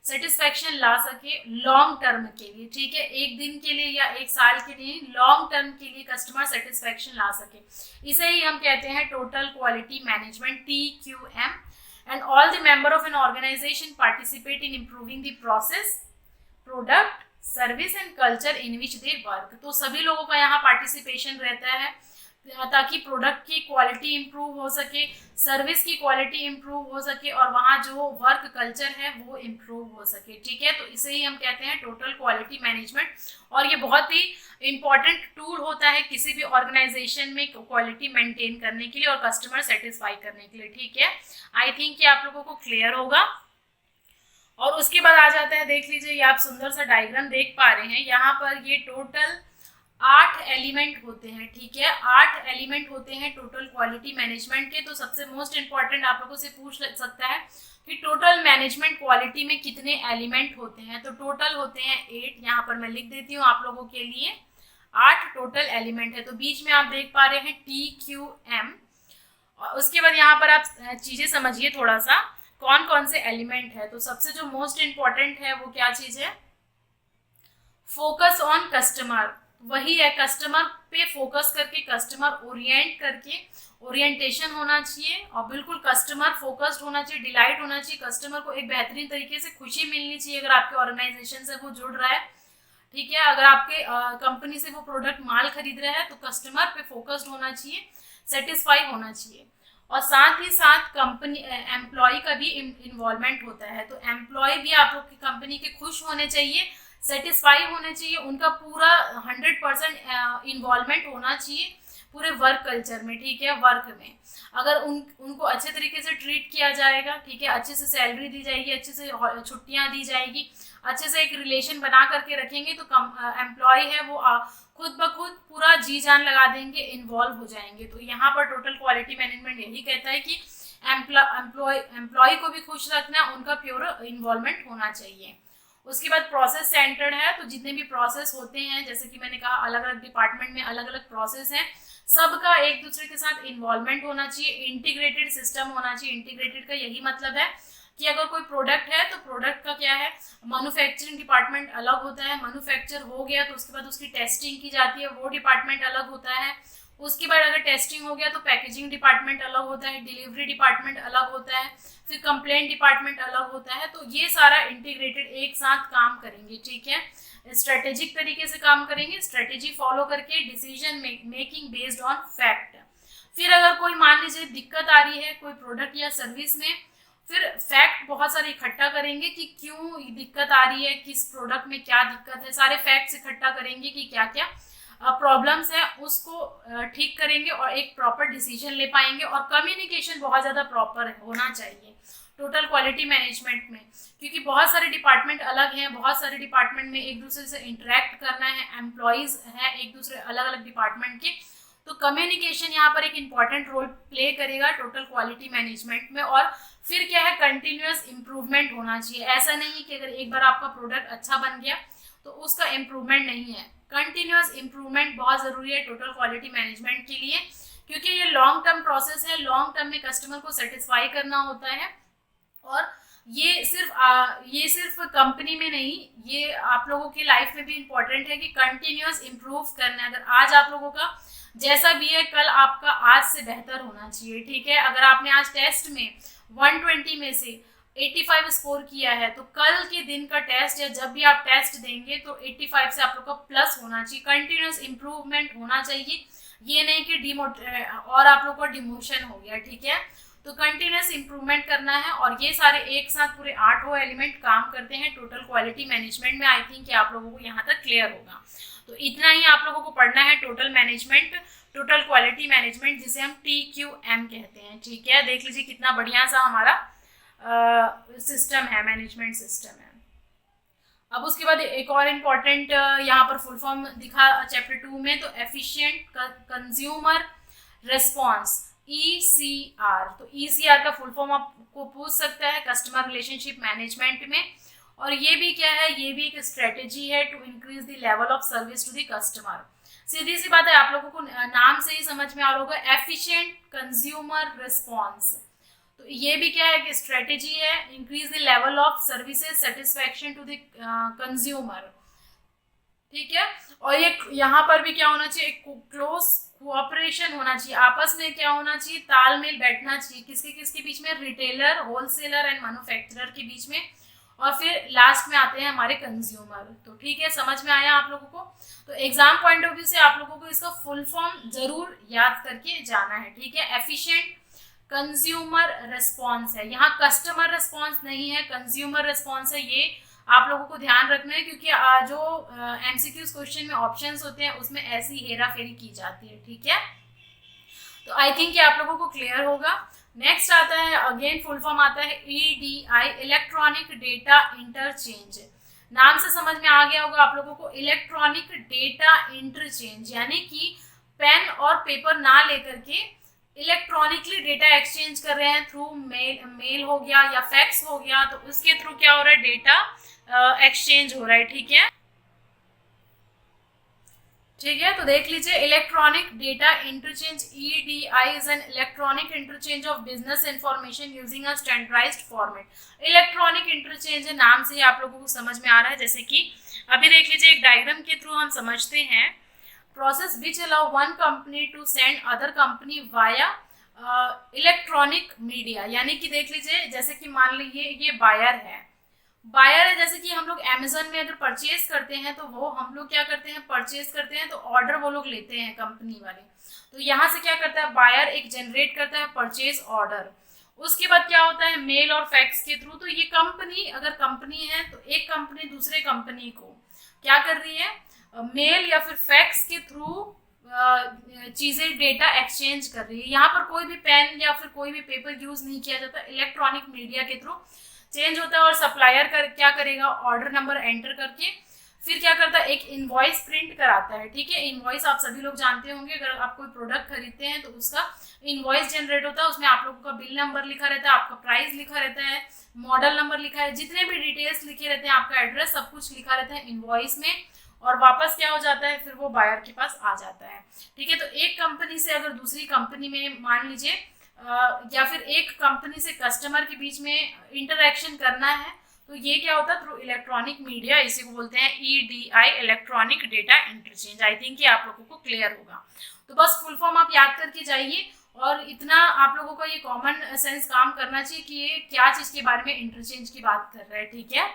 सेटिस्फैक्शन ला सके लॉन्ग टर्म के लिए, ठीक है, एक दिन के लिए या एक साल के लिए, लॉन्ग टर्म के लिए कस्टमर सेटिस्फैक्शन ला सके, इसे ही हम कहते हैं total quality management, TQM। and all the member of an organization participate in improving the process, product, service and culture in which they work। तो सभी लोगों का यहाँ पार्टिसिपेशन रहता है ताकि प्रोडक्ट की क्वालिटी इंप्रूव हो सके, सर्विस की क्वालिटी इंप्रूव हो सके, और वहाँ जो वर्क कल्चर है वो इंप्रूव हो सके, ठीक है। तो इसे ही हम कहते हैं टोटल क्वालिटी मैनेजमेंट, और ये बहुत ही इंपॉर्टेंट टूल होता है किसी भी ऑर्गेनाइजेशन में क्वालिटी मेंटेन करने के लिए और कस्टमर सेटिस्फाई करने के लिए, ठीक है। आई थिंक कि आप लोगों को क्लियर होगा। और उसके बाद आ जाता है, देख लीजिए, ये आप सुंदर सा डायग्राम देख पा रहे हैं, यहाँ पर ये टोटल 8 एलिमेंट होते हैं, ठीक है, 8 एलिमेंट होते हैं टोटल क्वालिटी मैनेजमेंट के। तो सबसे मोस्ट इंपॉर्टेंट आप लोगों से पूछ सकता है कि टोटल मैनेजमेंट क्वालिटी में कितने एलिमेंट होते हैं, तो टोटल होते हैं 8, यहाँ पर मैं लिख देती हूँ आप लोगों के लिए, 8 टोटल एलिमेंट है। तो बीच में आप देख पा रहे हैं TQM। उसके बाद यहाँ पर आप चीजें समझिए थोड़ा सा, कौन कौन से एलिमेंट है। तो सबसे जो मोस्ट इंपॉर्टेंट है वो क्या चीज है, फोकस ऑन कस्टमर, वही है, कस्टमर पे फोकस करके, कस्टमर ओरिएंट करके, ओरिएंटेशन होना चाहिए, और बिल्कुल कस्टमर फोकस्ड होना चाहिए, डिलाइट होना चाहिए, कस्टमर को एक बेहतरीन तरीके से खुशी मिलनी चाहिए अगर आपके ऑर्गेनाइजेशन से वो जुड़ रहा है, ठीक है। अगर आपके कंपनी से वो प्रोडक्ट माल खरीद रहा है तो कस्टमर पे फोकस्ड होना चाहिए, सेटिस्फाई होना चाहिए, और साथ ही साथ कंपनी एम्प्लॉय का भी इन्वॉल्वमेंट होता है। तो एम्प्लॉय भी आप लोग की कंपनी के खुश होने चाहिए, सेटिस्फाई होने चाहिए, उनका पूरा 100% इन्वॉल्वमेंट होना चाहिए पूरे वर्क कल्चर में, ठीक है, वर्क में। अगर उनको अच्छे तरीके से ट्रीट किया जाएगा, ठीक है, अच्छे से सैलरी दी जाएगी, अच्छे से छुट्टियां दी जाएगी, अच्छे से एक रिलेशन बना करके रखेंगे, तो एम्प्लॉय है वो खुद ब खुद पूरा जी जान लगा देंगे, इन्वॉल्व हो जाएंगे। तो यहाँ पर टोटल क्वालिटी मैनेजमेंट यही कहता है कि एम्प्लॉय को भी खुश रखना, उनका प्योर इन्वॉल्वमेंट होना चाहिए। उसके बाद प्रोसेस सेंटर्ड है, तो जितने भी प्रोसेस होते हैं, जैसे कि मैंने कहा अलग अलग डिपार्टमेंट में अलग अलग प्रोसेस हैं, सबका एक दूसरे के साथ इन्वॉल्वमेंट होना चाहिए, इंटीग्रेटेड सिस्टम होना चाहिए। इंटीग्रेटेड का यही मतलब है कि अगर कोई प्रोडक्ट है तो प्रोडक्ट का क्या है, मैन्युफैक्चरिंग डिपार्टमेंट अलग होता है, मैन्युफैक्चर हो गया तो उसके बाद उसकी टेस्टिंग की जाती है, वो डिपार्टमेंट अलग होता है। उसके बाद अगर टेस्टिंग हो गया तो पैकेजिंग डिपार्टमेंट अलग होता है, डिलीवरी डिपार्टमेंट अलग होता है, फिर कंप्लेंट डिपार्टमेंट अलग होता है। तो ये सारा इंटीग्रेटेड एक साथ काम करेंगे, ठीक है, स्ट्रेटेजिक तरीके से काम करेंगे, स्ट्रेटेजी फॉलो करके decision making based on fact. फिर अगर कोई मान लीजिए दिक्कत आ रही है कोई प्रोडक्ट या सर्विस में, फिर फैक्ट बहुत सारे इकट्ठा करेंगे कि क्यों दिक्कत आ रही है, किस प्रोडक्ट में क्या दिक्कत है, सारे फैक्ट्स इकट्ठा करेंगे कि क्या क्या प्रॉब्लम्स है, उसको ठीक करेंगे और एक प्रॉपर डिसीजन ले पाएंगे। और कम्युनिकेशन बहुत ज़्यादा प्रॉपर होना चाहिए टोटल क्वालिटी मैनेजमेंट में, क्योंकि बहुत सारे डिपार्टमेंट अलग हैं, बहुत सारे डिपार्टमेंट में एक दूसरे से इंटरेक्ट करना है, एम्प्लॉयज़ हैं एक दूसरे अलग अलग डिपार्टमेंट के, तो कम्युनिकेशन यहाँ पर एक इम्पॉर्टेंट रोल प्ले करेगा टोटल क्वालिटी मैनेजमेंट में। और फिर क्या है, कंटिन्यूअस इम्प्रूवमेंट होना चाहिए। ऐसा नहीं है कि अगर एक बार आपका प्रोडक्ट अच्छा बन गया तो उसका इम्प्रूवमेंट नहीं है, कंटिन्यूअस इम्प्रूवमेंट बहुत ज़रूरी है टोटल क्वालिटी मैनेजमेंट के लिए, क्योंकि ये लॉन्ग टर्म प्रोसेस है, लॉन्ग टर्म में कस्टमर को सेटिस्फाई करना होता है। और ये सिर्फ कंपनी में नहीं, ये आप लोगों की लाइफ में भी इम्पोर्टेंट है कि कंटिन्यूअस इम्प्रूव करना है। अगर आज आप लोगों का जैसा भी है, कल आपका आज से बेहतर होना चाहिए, ठीक है। अगर आपने आज टेस्ट में 120 में से 85 स्कोर किया है, तो कल के दिन का टेस्ट या जब भी आप टेस्ट देंगे तो 85 से आप लोग का प्लस होना चाहिए, कंटिन्यूअस इम्प्रूवमेंट होना चाहिए। ये नहीं कि और आप लोग का डिमोशन हो गया, ठीक है। तो कंटिन्यूअस इम्प्रूवमेंट करना है, और ये सारे एक साथ पूरे 8 एलिमेंट काम करते हैं टोटल क्वालिटी मैनेजमेंट में। आई थिंक कि आप लोगों को यहाँ तक क्लियर होगा। तो इतना ही आप लोगों को पढ़ना है total management, total quality management, जिसे हम TQM कहते हैं, ठीक है। देख लीजिए कितना बढ़िया सा हमारा सिस्टम है, मैनेजमेंट सिस्टम है। अब उसके बाद एक और इम्पॉर्टेंट यहाँ पर फुल फॉर्म दिखा चैप्टर 2 में, तो एफिशिएंट कंज्यूमर रिस्पॉन्स, ECR। तो ECR का फुल फॉर्म आपको पूछ सकता है कस्टमर रिलेशनशिप मैनेजमेंट में। और ये भी क्या है, ये भी एक स्ट्रेटेजी है to increase the level of service to the customer. सीधी सी बात है, आप लोगों को नाम से ही समझ में आ रहा होगा, एफिशिएंट कंज्यूमर रिस्पॉन्स। तो ये भी क्या है कि स्ट्रेटेजी है, increase the level of services satisfaction to the consumer, ठीक है। और ये यहाँ पर भी क्या होना चाहिए, क्लोज कोऑपरेशन होना चाहिए, आपस में क्या होना चाहिए, तालमेल बैठना चाहिए, किसके किसके बीच में, रिटेलर, होलसेलर एंड मैन्युफैक्चरर के बीच में। और फिर लास्ट में आते हैं हमारे कंज्यूमर। तो ठीक है, समझ में आया आप लोगों को। तो एग्जाम पॉइंट ऑफ व्यू से आप लोगों को इसका फुल फॉर्म जरूर याद करके जाना है, ठीक है। एफिशिएंट कंज्यूमर रिस्पॉन्स है, यहाँ कस्टमर रिस्पॉन्स नहीं है, कंज्यूमर रिस्पॉन्स है। ये आप लोगों को ध्यान रखना है, क्योंकि जो MCQs क्वेश्चन में ऑप्शंस होते हैं उसमें ऐसी हेरा फेरी की जाती है, ठीक है। तो आई थिंक ये आप लोगों को क्लियर होगा। नेक्स्ट आता है, अगेन फुल फॉर्म आता है EDI, इलेक्ट्रॉनिक डेटा इंटरचेंज। नाम से समझ में आ गया होगा आप लोगों को, इलेक्ट्रॉनिक डेटा इंटरचेंज, यानी कि पेन और पेपर ना लेकर के इलेक्ट्रॉनिकली डेटा एक्सचेंज कर रहे हैं, थ्रू मेल हो गया या फैक्स हो गया, तो उसके थ्रू क्या हो रहा है, डेटा एक्सचेंज हो रहा है, ठीक है। ठीक है, तो देख लीजिए, electronic data interchange EDI is an electronic interchange of business information using a standardised format. Electronic interchange है, नाम से ही आप लोगों को समझ में आ रहा है। जैसे कि अभी देख लीजिए, एक डायग्राम के थ्रू हम समझते हैं, process which allow one company to send other company via electronic media. यानी कि देख लीजिए, जैसे कि मान लीजिए ये बायर है, जैसे कि हम लोग अमेजोन में अगर परचेज करते हैं तो वो हम लोग क्या करते हैं, परचेज करते हैं तो ऑर्डर वो लोग लेते हैं कंपनी वाले। तो यहाँ से क्या करता है, बायर एक जनरेट करता है परचेज ऑर्डर। उसके बाद क्या होता है, मेल और फैक्स के थ्रू। तो ये कंपनी, अगर कंपनी है तो एक कंपनी दूसरे कंपनी को क्या कर रही है, मेल या फिर फैक्स के थ्रू चीजें, डेटा एक्सचेंज कर रही है। यहाँ पर कोई भी पेन या फिर कोई भी पेपर यूज नहीं किया जाता, इलेक्ट्रॉनिक मीडिया के थ्रू चेंज होता है। और सप्लायर क्या करेगा, ऑर्डर नंबर एंटर करके फिर क्या करता है, एक इनवॉइस प्रिंट कराता है, ठीक है। इनवॉइस आप सभी लोग जानते होंगे, अगर आप कोई प्रोडक्ट खरीदते हैं तो उसका इनवॉइस जनरेट होता है, उसमें आप लोगों का बिल नंबर लिखा रहता है, आपका प्राइस लिखा रहता है, मॉडल नंबर लिखा है, जितने भी डिटेल्स लिखे रहते हैं, आपका एड्रेस, सब कुछ लिखा रहता है इनवॉइस में। और वापस क्या हो जाता है, फिर वो बायर के पास आ जाता है। ठीक है, तो एक कंपनी से अगर दूसरी कंपनी में मान लीजिए या फिर एक कंपनी से कस्टमर के बीच में इंटरेक्शन करना है, तो ये क्या होता है, थ्रू इलेक्ट्रॉनिक मीडिया, इसी को बोलते हैं EDI, इलेक्ट्रॉनिक डेटा इंटरचेंज। आई थिंक ये आप लोगों को क्लियर होगा। तो बस फुल फॉर्म आप याद करके जाइए, और इतना आप लोगों का ये कॉमन सेंस काम करना चाहिए कि ये क्या चीज के बारे में इंटरचेंज की बात कर रहा है। ठीक है,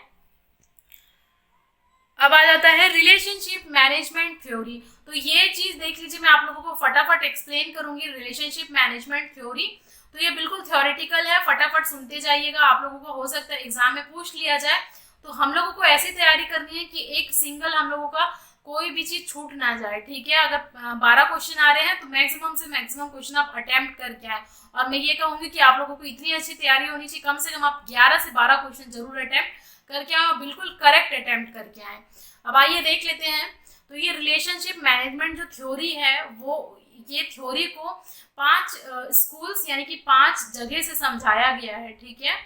अब आ जाता है रिलेशनशिप मैनेजमेंट थ्योरी। तो ये चीज देख लीजिए, मैं आप लोगों को फटाफट एक्सप्लेन करूंगी रिलेशनशिप मैनेजमेंट थ्योरी। तो ये बिल्कुल थ्योरेटिकल है, फटाफट सुनते जाइएगा, आप लोगों को हो सकता है एग्जाम में पूछ लिया जाए। तो हम लोगों को ऐसी तैयारी करनी है कि एक सिंगल हम लोगों का कोई भी चीज छूट ना जाए। ठीक है, अगर 12 क्वेश्चन आ रहे हैं तो मैक्सिमम से मैक्सिमम क्वेश्चन आप अटेम्प्ट करके आए। और मैं ये कहूंगी कि आप लोगों को इतनी अच्छी तैयारी होनी चाहिए, कम से कम आप 11 से 12 क्वेश्चन जरूर अटेम्प्ट करके आए, बिल्कुल करेक्ट अटेम्प्ट करके आए। अब आइए देख लेते हैं। तो ये रिलेशनशिप मैनेजमेंट जो थ्योरी है, वो ये थ्योरी को 5 स्कूल्स यानी कि 5 जगह से समझाया गया है। ठीक है,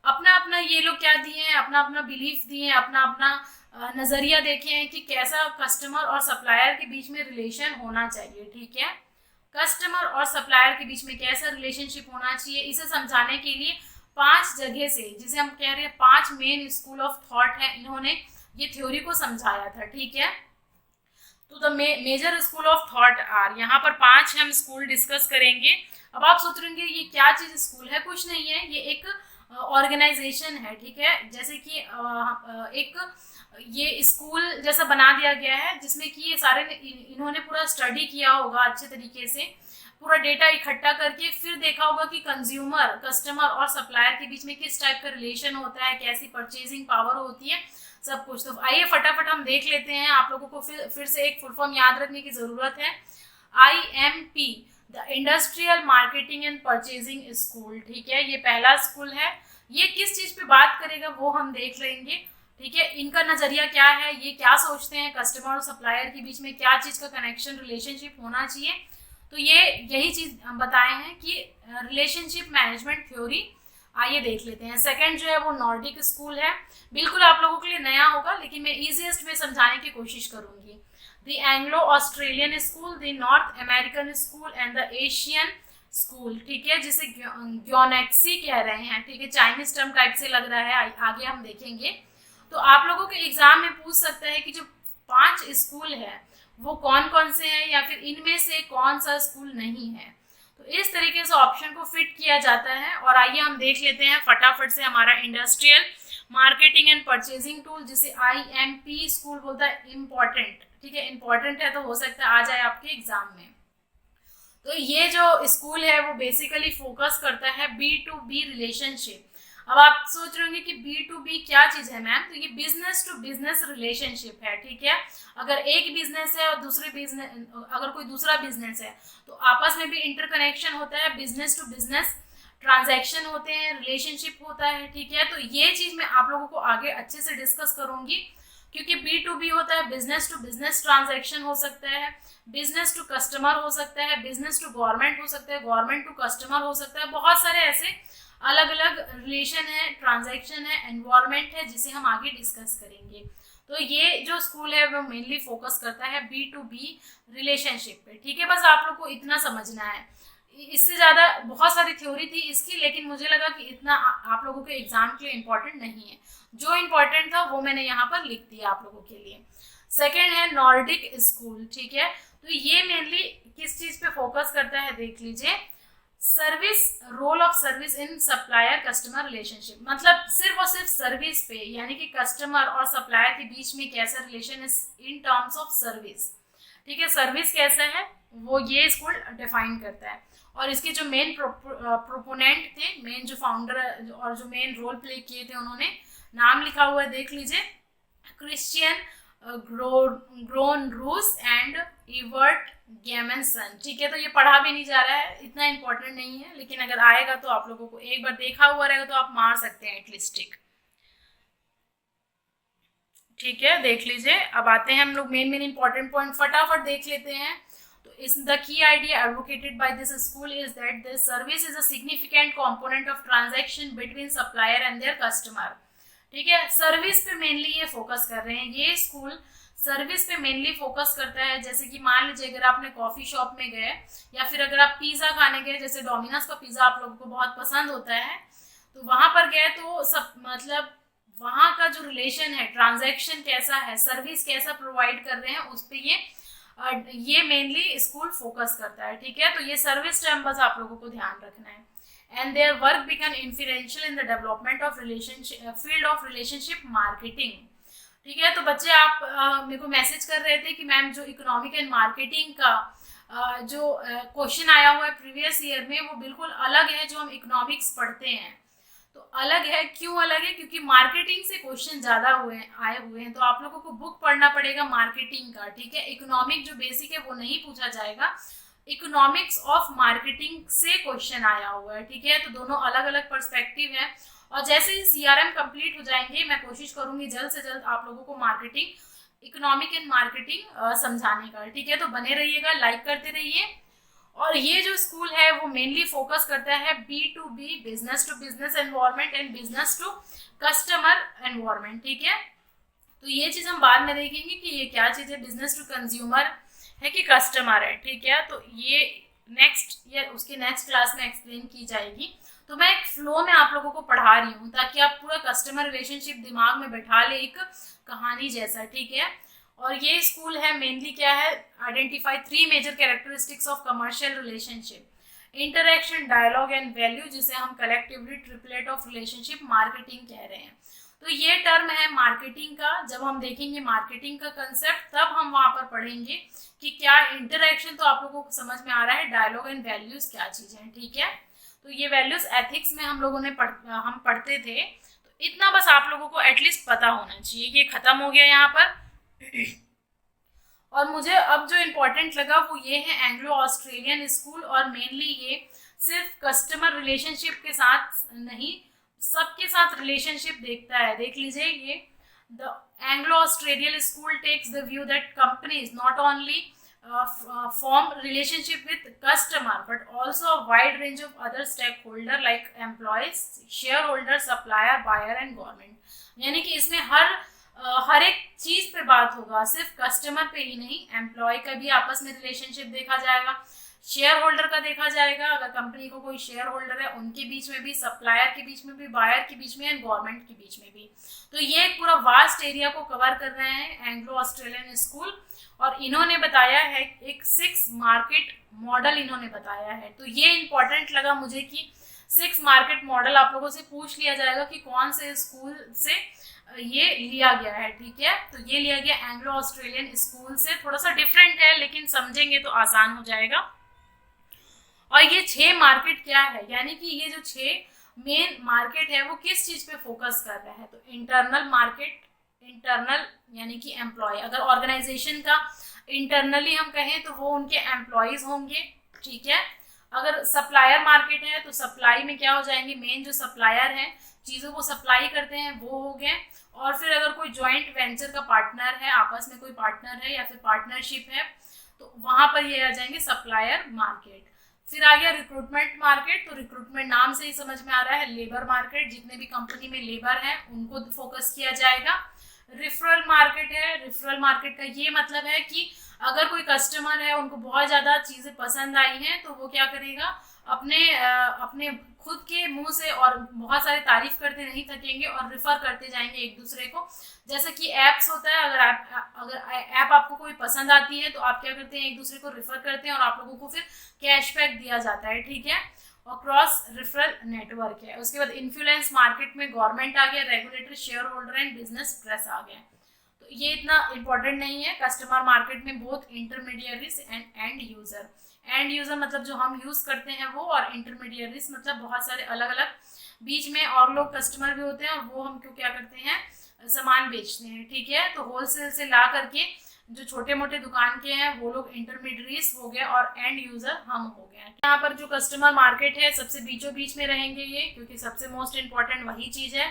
अपना अपना ये लोग क्या दिए हैं, अपना अपना बिलीफ दिए हैं, अपना अपना नजरिया देखे हैं कि कैसा कस्टमर और सप्लायर के बीच में रिलेशन होना चाहिए। ठीक है, कस्टमर और सप्लायर के बीच में कैसा रिलेशनशिप होना चाहिए, इसे समझाने के लिए 5 जगह से, जिसे हम कह रहे हैं 5 मेन स्कूल ऑफ थॉट है, इन्होंने ये थ्योरी को समझाया था। ठीक है, तो the major school of thought are, यहाँ पर 5 हम स्कूल डिस्कस करेंगे। अब आप सोच रहे होंगे ये क्या चीज स्कूल है, कुछ नहीं है, ये एक ऑर्गेनाइजेशन है। ठीक है, जैसे कि एक ये स्कूल जैसा बना दिया गया है, जिसमें कि ये सारे इन्होंने पूरा स्टडी किया होगा अच्छे तरीके से, पूरा डेटा इकट्ठा करके फिर देखा होगा कि कंज्यूमर, कस्टमर और सप्लायर के बीच में किस टाइप का रिलेशन होता है, कैसी परचेजिंग पावर होती है, सब कुछ। तो आइए फटाफट हम देख लेते हैं। आप लोगों को फिर से एक फुल फॉर्म याद रखने की जरूरत है, IMP, the industrial marketing and purchasing school. ठीक है, ये पहला स्कूल है। ये किस चीज पे बात करेगा वो हम देख लेंगे। ठीक है, इनका नजरिया क्या है, ये क्या सोचते हैं, कस्टमर और सप्लायर के बीच में क्या चीज का कनेक्शन, रिलेशनशिप होना चाहिए। तो ये यही चीज बताए हैं कि रिलेशनशिप मैनेजमेंट थ्योरी। आइए देख लेते हैं। सेकंड जो है वो नॉर्डिक स्कूल है, बिल्कुल आप लोगों के लिए नया होगा, लेकिन मैं इजीएस्ट में समझाने की कोशिश करूंगी। The Anglo Australian school, the north American school and the Asian school. ठीक है, जिसे ग्योनेक्सी कह रहे हैं। ठीक है, चाइनीज टर्म टाइप से लग रहा है, आगे हम देखेंगे। तो आप लोगों के एग्जाम में पूछ सकता है कि जो 5 स्कूल है वो कौन कौन से हैं, या फिर इनमें से कौन सा स्कूल नहीं है। तो इस तरीके से ऑप्शन को फिट किया जाता है। और आइए हम देख लेते हैं फटाफट से हमारा industrial marketing and purchasing tool, जिसे IMP स्कूल बोलता है, इम्पोर्टेंट। ठीक है, इम्पोर्टेंट है तो हो सकता है आ जाए आपके एग्जाम में। तो ये जो स्कूल है वो बेसिकली फोकस करता है B2B रिलेशनशिप। अब आप सोच रहे होंगे कि B2B क्या चीज है मैम, तो ये बिजनेस टू बिजनेस रिलेशनशिप है। ठीक है, अगर एक बिजनेस है और दूसरे बिजनेस, अगर कोई दूसरा बिजनेस है, तो आपस में भी इंटरकनेक्शन होता है, बिजनेस टू बिजनेस ट्रांजैक्शन होते हैं, रिलेशनशिप होता है। ठीक है, तो ये चीज मैं आप लोगों को आगे अच्छे से डिस्कस करूंगी, क्योंकि B2B होता है, बिजनेस टू बिजनेस ट्रांजैक्शन हो सकता है, बिजनेस टू कस्टमर हो सकता है, बिजनेस टू गवर्नमेंट हो सकता है, गवर्नमेंट टू कस्टमर हो सकता है, बहुत सारे ऐसे अलग अलग रिलेशन है, ट्रांजैक्शन है, एनवायरमेंट है, जिसे हम आगे डिस्कस करेंगे। तो ये जो स्कूल है वो मेनली फोकस करता है B2B रिलेशनशिप पे। ठीक है, बस आप लोग को इतना समझना है, इससे ज़्यादा बहुत सारी थ्योरी थी इसकी, लेकिन मुझे लगा कि इतना आप लोगों के एग्जाम के लिए इम्पोर्टेंट नहीं है। जो इम्पोर्टेंट था वो मैंने यहाँ पर लिख दिया आप लोगों के लिए। सेकेंड है नॉर्डिक स्कूल। ठीक है, तो ये मेनली किस चीज़ पे फोकस करता है देख लीजिए, service, role of service in supplier customer relationship. मतलब सिर्फ और सिर्फ सर्विस पे, यानी कि कस्टमर और सप्लायर के बीच में कैसा रिलेशन है इन टर्म्स ऑफ सर्विस। ठीक है, सर्विस कैसा है वो ये स्कूल डिफाइन करता है। और इसके जो मेन प्रोपोनेंट थे, मेन जो फाउंडर और जो मेन रोल प्ले किए थे, उन्होंने नाम लिखा हुआ है देख लीजिए, क्रिश्चियन ग्रोन रूस एंड इवर्ट गैमनसन। ठीक है, तो ये पढ़ा भी नहीं जा रहा है, इतना इंपॉर्टेंट नहीं है, लेकिन अगर आएगा तो आप लोगों को एक बार देखा हुआ रहेगा तो आप मार सकते हैं एटलीस्ट टिक। ठीक है, देख लीजिए। अब आते हैं हम लोग मेन इंपॉर्टेंट पॉइंट फटाफट देख लेते हैं। तो इस द की idea advocated by this school is that this service is a significant component of transaction between supplier and their customer. ठीक है, सर्विस पे मेनली ये फोकस कर रहे हैं। ये स्कूल सर्विस पे मेनली फोकस करता है। जैसे कि मान लीजिए अगर आपने कॉफी शॉप में गए या फिर अगर आप पिज़्ज़ा खाने गए, जैसे डोमिनोज का पिज़्ज़ा आप लोगों को बहुत पसंद होता है, तो वहाँ पर गए तो सब मतलब वहाँ का जो रिलेशन है, ट्रांजैक्शन कैसा है, सर्विस कैसा प्रोवाइड कर रहे हैं, उस पर ये मेनली स्कूल फोकस करता है। ठीक है, तो ये सर्विस टर्म बस आप लोगों को ध्यान रखना है। And their work become influential in the development of relationship field of relationship marketing. ठीक है, तो बच्चे आप मेरे को मैसेज कर रहे थे कि मैम जो इकोनॉमिक एंड मार्केटिंग का जो क्वेश्चन आया हुआ है प्रीवियस ईयर में, वो बिल्कुल अलग है जो हम इकोनॉमिक्स पढ़ते हैं। तो अलग है, क्यों अलग है? क्योंकि मार्केटिंग से क्वेश्चन ज़्यादा आए हुए हैं, तो आप लोगों को बुक पढ़ना पड़ेगा मार्केटिंग का। ठीक है, इकोनॉमिक जो बेसिक है वो नहीं पूछा जाएगा, इकोनॉमिक्स ऑफ मार्केटिंग से क्वेश्चन आया हुआ है। ठीक है, तो दोनों अलग अलग पर्सपेक्टिव है। और जैसे ही CRM कंप्लीट हो जाएंगे, मैं कोशिश करूंगी जल्द से जल्द आप लोगों को मार्केटिंग, इकोनॉमिक एंड मार्केटिंग समझाने का। ठीक है, तो बने रहिएगा, लाइक करते रहिए। और ये जो स्कूल है वो मेनली फोकस करता है B2B, business to business environment and business to customer environment. ठीक है, तो ये चीज़ हम बाद में देखेंगे कि ये क्या चीज़ है, बिजनेस टू कंज्यूमर है कि कस्टमर है। ठीक है, तो ये नेक्स्ट या उसके नेक्स्ट क्लास में एक्सप्लेन की जाएगी। तो मैं एक फ्लो में आप लोगों को पढ़ा रही हूँ ताकि आप पूरा कस्टमर रिलेशनशिप दिमाग में बैठा ले, एक कहानी जैसा। ठीक है, और ये स्कूल है मेनली क्या है, identify 3 major characteristics of commercial relationship, interaction, dialogue and value, जिसे हम collectively triplet of relationship marketing कह रहे हैं। तो ये टर्म है मार्केटिंग का। जब हम देखेंगे मार्केटिंग का कंसेप्ट, तब हम वहाँ पर पढ़ेंगे कि क्या इंटरेक्शन तो आप लोगों को समझ में आ रहा है, डायलॉग एंड वैल्यूज क्या चीज़ है। ठीक है, तो ये वैल्यूज एथिक्स में हम लोगों ने हम पढ़ते थे, तो इतना बस आप लोगों को एटलीस्ट पता होना चाहिए। ये खत्म हो गया यहाँ पर। और मुझे अब जो इम्पोर्टेंट लगा वो ये है एंग्लो ऑस्ट्रेलियन स्कूल, और मेनली ये सिर्फ कस्टमर रिलेशनशिप के साथ नहीं, सबके साथ रिलेशनशिप देखता है। देख लीजिए, ये the Anglo Australian school takes the view that companies not only form relationship with customer but also a wide range of other stakeholder like employees, shareholder, supplier, buyer and government। यानी कि इसमें हर एक चीज पे बात होगा, सिर्फ कस्टमर पे ही नहीं, एम्प्लॉय का भी आपस में रिलेशनशिप देखा जाएगा, शेयर होल्डर का देखा जाएगा, अगर कंपनी को कोई शेयर होल्डर है उनके बीच में भी, सप्लायर के बीच में भी, बायर के बीच में एंड गवर्नमेंट के बीच में भी। तो ये एक पूरा वास्ट एरिया को कवर कर रहे हैं एंग्लो ऑस्ट्रेलियन स्कूल। और इन्होंने बताया है एक 6 मार्केट मॉडल इन्होंने बताया है। तो ये इंपॉर्टेंट लगा मुझे कि 6 मार्केट मॉडल आप लोगों से पूछ लिया जाएगा कि कौन से स्कूल से ये लिया गया है। ठीक है, तो ये लिया गया एंग्लो ऑस्ट्रेलियन स्कूल से। थोड़ा सा डिफरेंट है लेकिन समझेंगे तो आसान हो जाएगा। और ये 6 मार्केट क्या है, यानी कि ये जो 6 मेन मार्केट है वो किस चीज पे फोकस कर रहा है, तो इंटरनल मार्केट, इंटरनल यानी कि एम्प्लॉय, अगर ऑर्गेनाइजेशन का इंटरनली हम कहें तो वो उनके एम्प्लॉयज होंगे। ठीक है, अगर सप्लायर मार्केट है तो सप्लाई में क्या हो जाएंगे, मेन जो सप्लायर हैं, चीज़ों को सप्लाई करते हैं, वो हो गए। और फिर अगर कोई जॉइंट वेंचर का पार्टनर है, आपस में कोई पार्टनर है या फिर पार्टनरशिप है, तो वहाँ पर ये आ जाएंगे सप्लायर मार्केट। फिर आ गया रिक्रूटमेंट मार्केट, तो रिक्रूटमेंट नाम से ही समझ में आ रहा है, लेबर मार्केट, जितने भी कंपनी में लेबर हैं उनको फोकस किया जाएगा। रेफरल मार्केट है, रेफरल मार्केट का ये मतलब है कि अगर कोई कस्टमर है, उनको बहुत ज़्यादा चीज़ें पसंद आई हैं, तो वो क्या करेगा, अपने खुद के मुंह से और बहुत सारी तारीफ करते नहीं थकेंगे और रिफ़र करते जाएंगे एक दूसरे को। जैसे कि ऐप्स होता है, अगर ऐप आपको कोई पसंद आती है तो आप क्या करते हैं, एक दूसरे को रिफ़र करते हैं और आप लोगों को फिर कैशबैक दिया जाता है। ठीक है, और क्रॉस रेफरल नेटवर्क है। उसके बाद इन्फ्लुएंस मार्केट में गवर्नमेंट आ गया, regulatory, share holder and business press आ गया। तो ये इतना इंपॉर्टेंट नहीं है। कस्टमर मार्केट में both intermediaries and end user, end user मतलब जो हम यूज करते हैं वो, और इंटरमीडियरीज मतलब बहुत सारे अलग अलग बीच में और लोग कस्टमर भी होते हैं, और वो हम क्यों क्या करते हैं, सामान बेचते हैं। ठीक है, तो होलसेल से ला करके जो छोटे मोटे दुकान के हैं वो लोग इंटरमीडियरीज हो गए, और एंड यूजर हम हो गए। यहाँ पर जो कस्टमर मार्केट है सबसे बीचों बीच में रहेंगे ये, क्योंकि सबसे मोस्ट इम्पॉर्टेंट वही चीज है।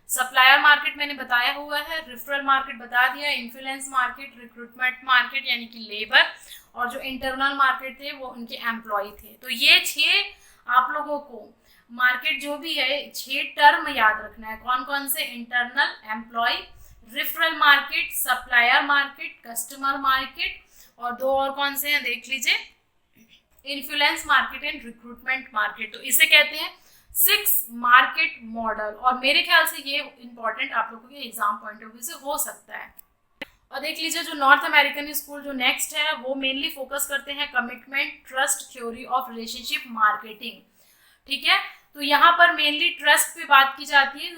सप्लायर मार्केट मैंने बताया हुआ है, रेफरल मार्केट बता दिया, इन्फ्लुएंस मार्केट, रिक्रूटमेंट मार्केट यानी कि लेबर, और जो इंटरनल मार्केट थे वो उनके एम्प्लॉय थे। तो ये 6 आप लोगों को मार्केट जो भी है 6 टर्म याद रखना है। कौन कौन से, internal, employ, referral market, supplier market, customer market, और दो और कौन से हैं देख लीजिए, influence market and recruitment market. तो इसे कहते हैं 6 मार्केट मॉडल, और मेरे ख्याल से ये इंपॉर्टेंट आप लोगों के एग्जाम पॉइंट ऑफ व्यू से हो सकता है। और देख लीजिए जो नॉर्थ अमेरिकन स्कूल जो नेक्स्ट है वो मेनली फोकस करते हैं commitment, trust, theory of relationship marketing. ठीक है, तो यहाँ पर मेनली ट्रस्ट पे बात की जाती है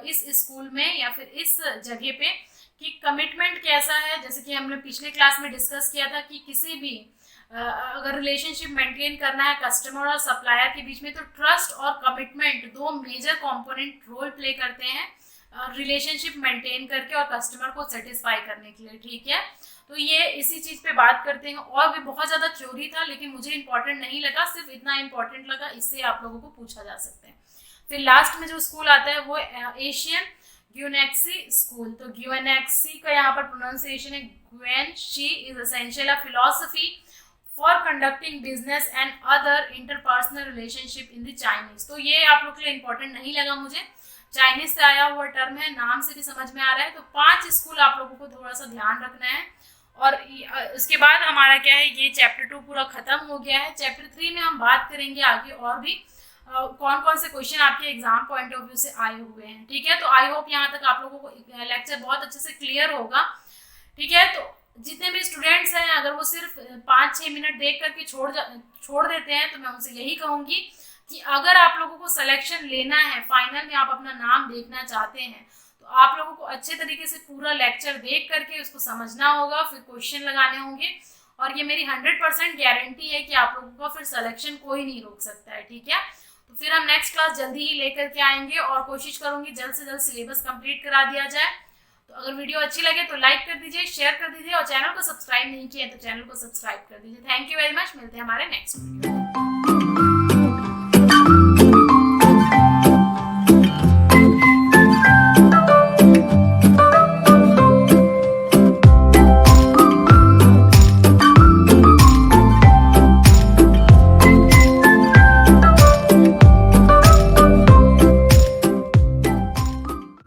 इस स्कूल में या फिर इस जगह पे, कि कमिटमेंट कैसा है। जैसे कि हमने पिछले क्लास में डिस्कस किया था कि किसी भी अगर रिलेशनशिप मेंटेन करना है कस्टमर और सप्लायर के बीच में, तो ट्रस्ट और कमिटमेंट दो मेजर कंपोनेंट रोल प्ले करते हैं रिलेशनशिप मेंटेन करके और कस्टमर को सेटिस्फाई करने के लिए। ठीक है, तो ये इसी चीज पे बात करते हैं। और भी बहुत ज्यादा थ्योरी था लेकिन मुझे इंपॉर्टेंट नहीं लगा, सिर्फ इतना इंपॉर्टेंट लगा, इससे आप लोगों को पूछा जा सकता है। फिर लास्ट में जो स्कूल आता है वो एशियन ग्यूनेक्सी स्कूल। तो ग्यूनेक्सी का यहाँ पर प्रोनाउंसिएशन है Gwen she, is essential a philosophy for conducting business and other interpersonal relationship in the Chinese. तो ये आप लोग के लिए इंपॉर्टेंट नहीं लगा मुझे, चाइनीज से आया हुआ टर्म है, नाम से भी समझ में आ रहा है। तो 5 स्कूल आप लोगों को थोड़ा सा ध्यान रखना है। और उसके बाद हमारा क्या है, ये चैप्टर 2 पूरा खत्म हो गया है। चैप्टर 3 में हम बात करेंगे आगे और भी कौन कौन से क्वेश्चन आपके एग्जाम पॉइंट ऑफ व्यू से आए हुए हैं। ठीक है, तो आई होप यहाँ तक आप लोगों को लेक्चर बहुत अच्छे से क्लियर होगा। ठीक है, तो जितने भी स्टूडेंट्स हैं अगर वो सिर्फ 5-6 मिनट देख करके छोड़ देते हैं, तो मैं उनसे यही कहूँगी कि अगर आप लोगों को सिलेक्शन लेना है, फाइनल में आप अपना नाम देखना चाहते हैं, तो आप लोगों को अच्छे तरीके से पूरा लेक्चर देख करके उसको समझना होगा, फिर क्वेश्चन लगाने होंगे। और ये मेरी 100% गारंटी है कि आप लोगों का फिर सिलेक्शन कोई नहीं रोक सकता है। ठीक है, तो फिर हम नेक्स्ट क्लास जल्दी ही लेकर के आएंगे और कोशिश करूंगी जल्द से जल्द सिलेबस कंप्लीट करा दिया जाए। तो अगर वीडियो अच्छी लगे तो लाइक कर दीजिए, शेयर कर दीजिए, और चैनल को सब्सक्राइब नहीं किया तो चैनल को सब्सक्राइब कर दीजिए। थैंक यू वेरी मच, मिलते हैं हमारे नेक्स्ट वीडियो।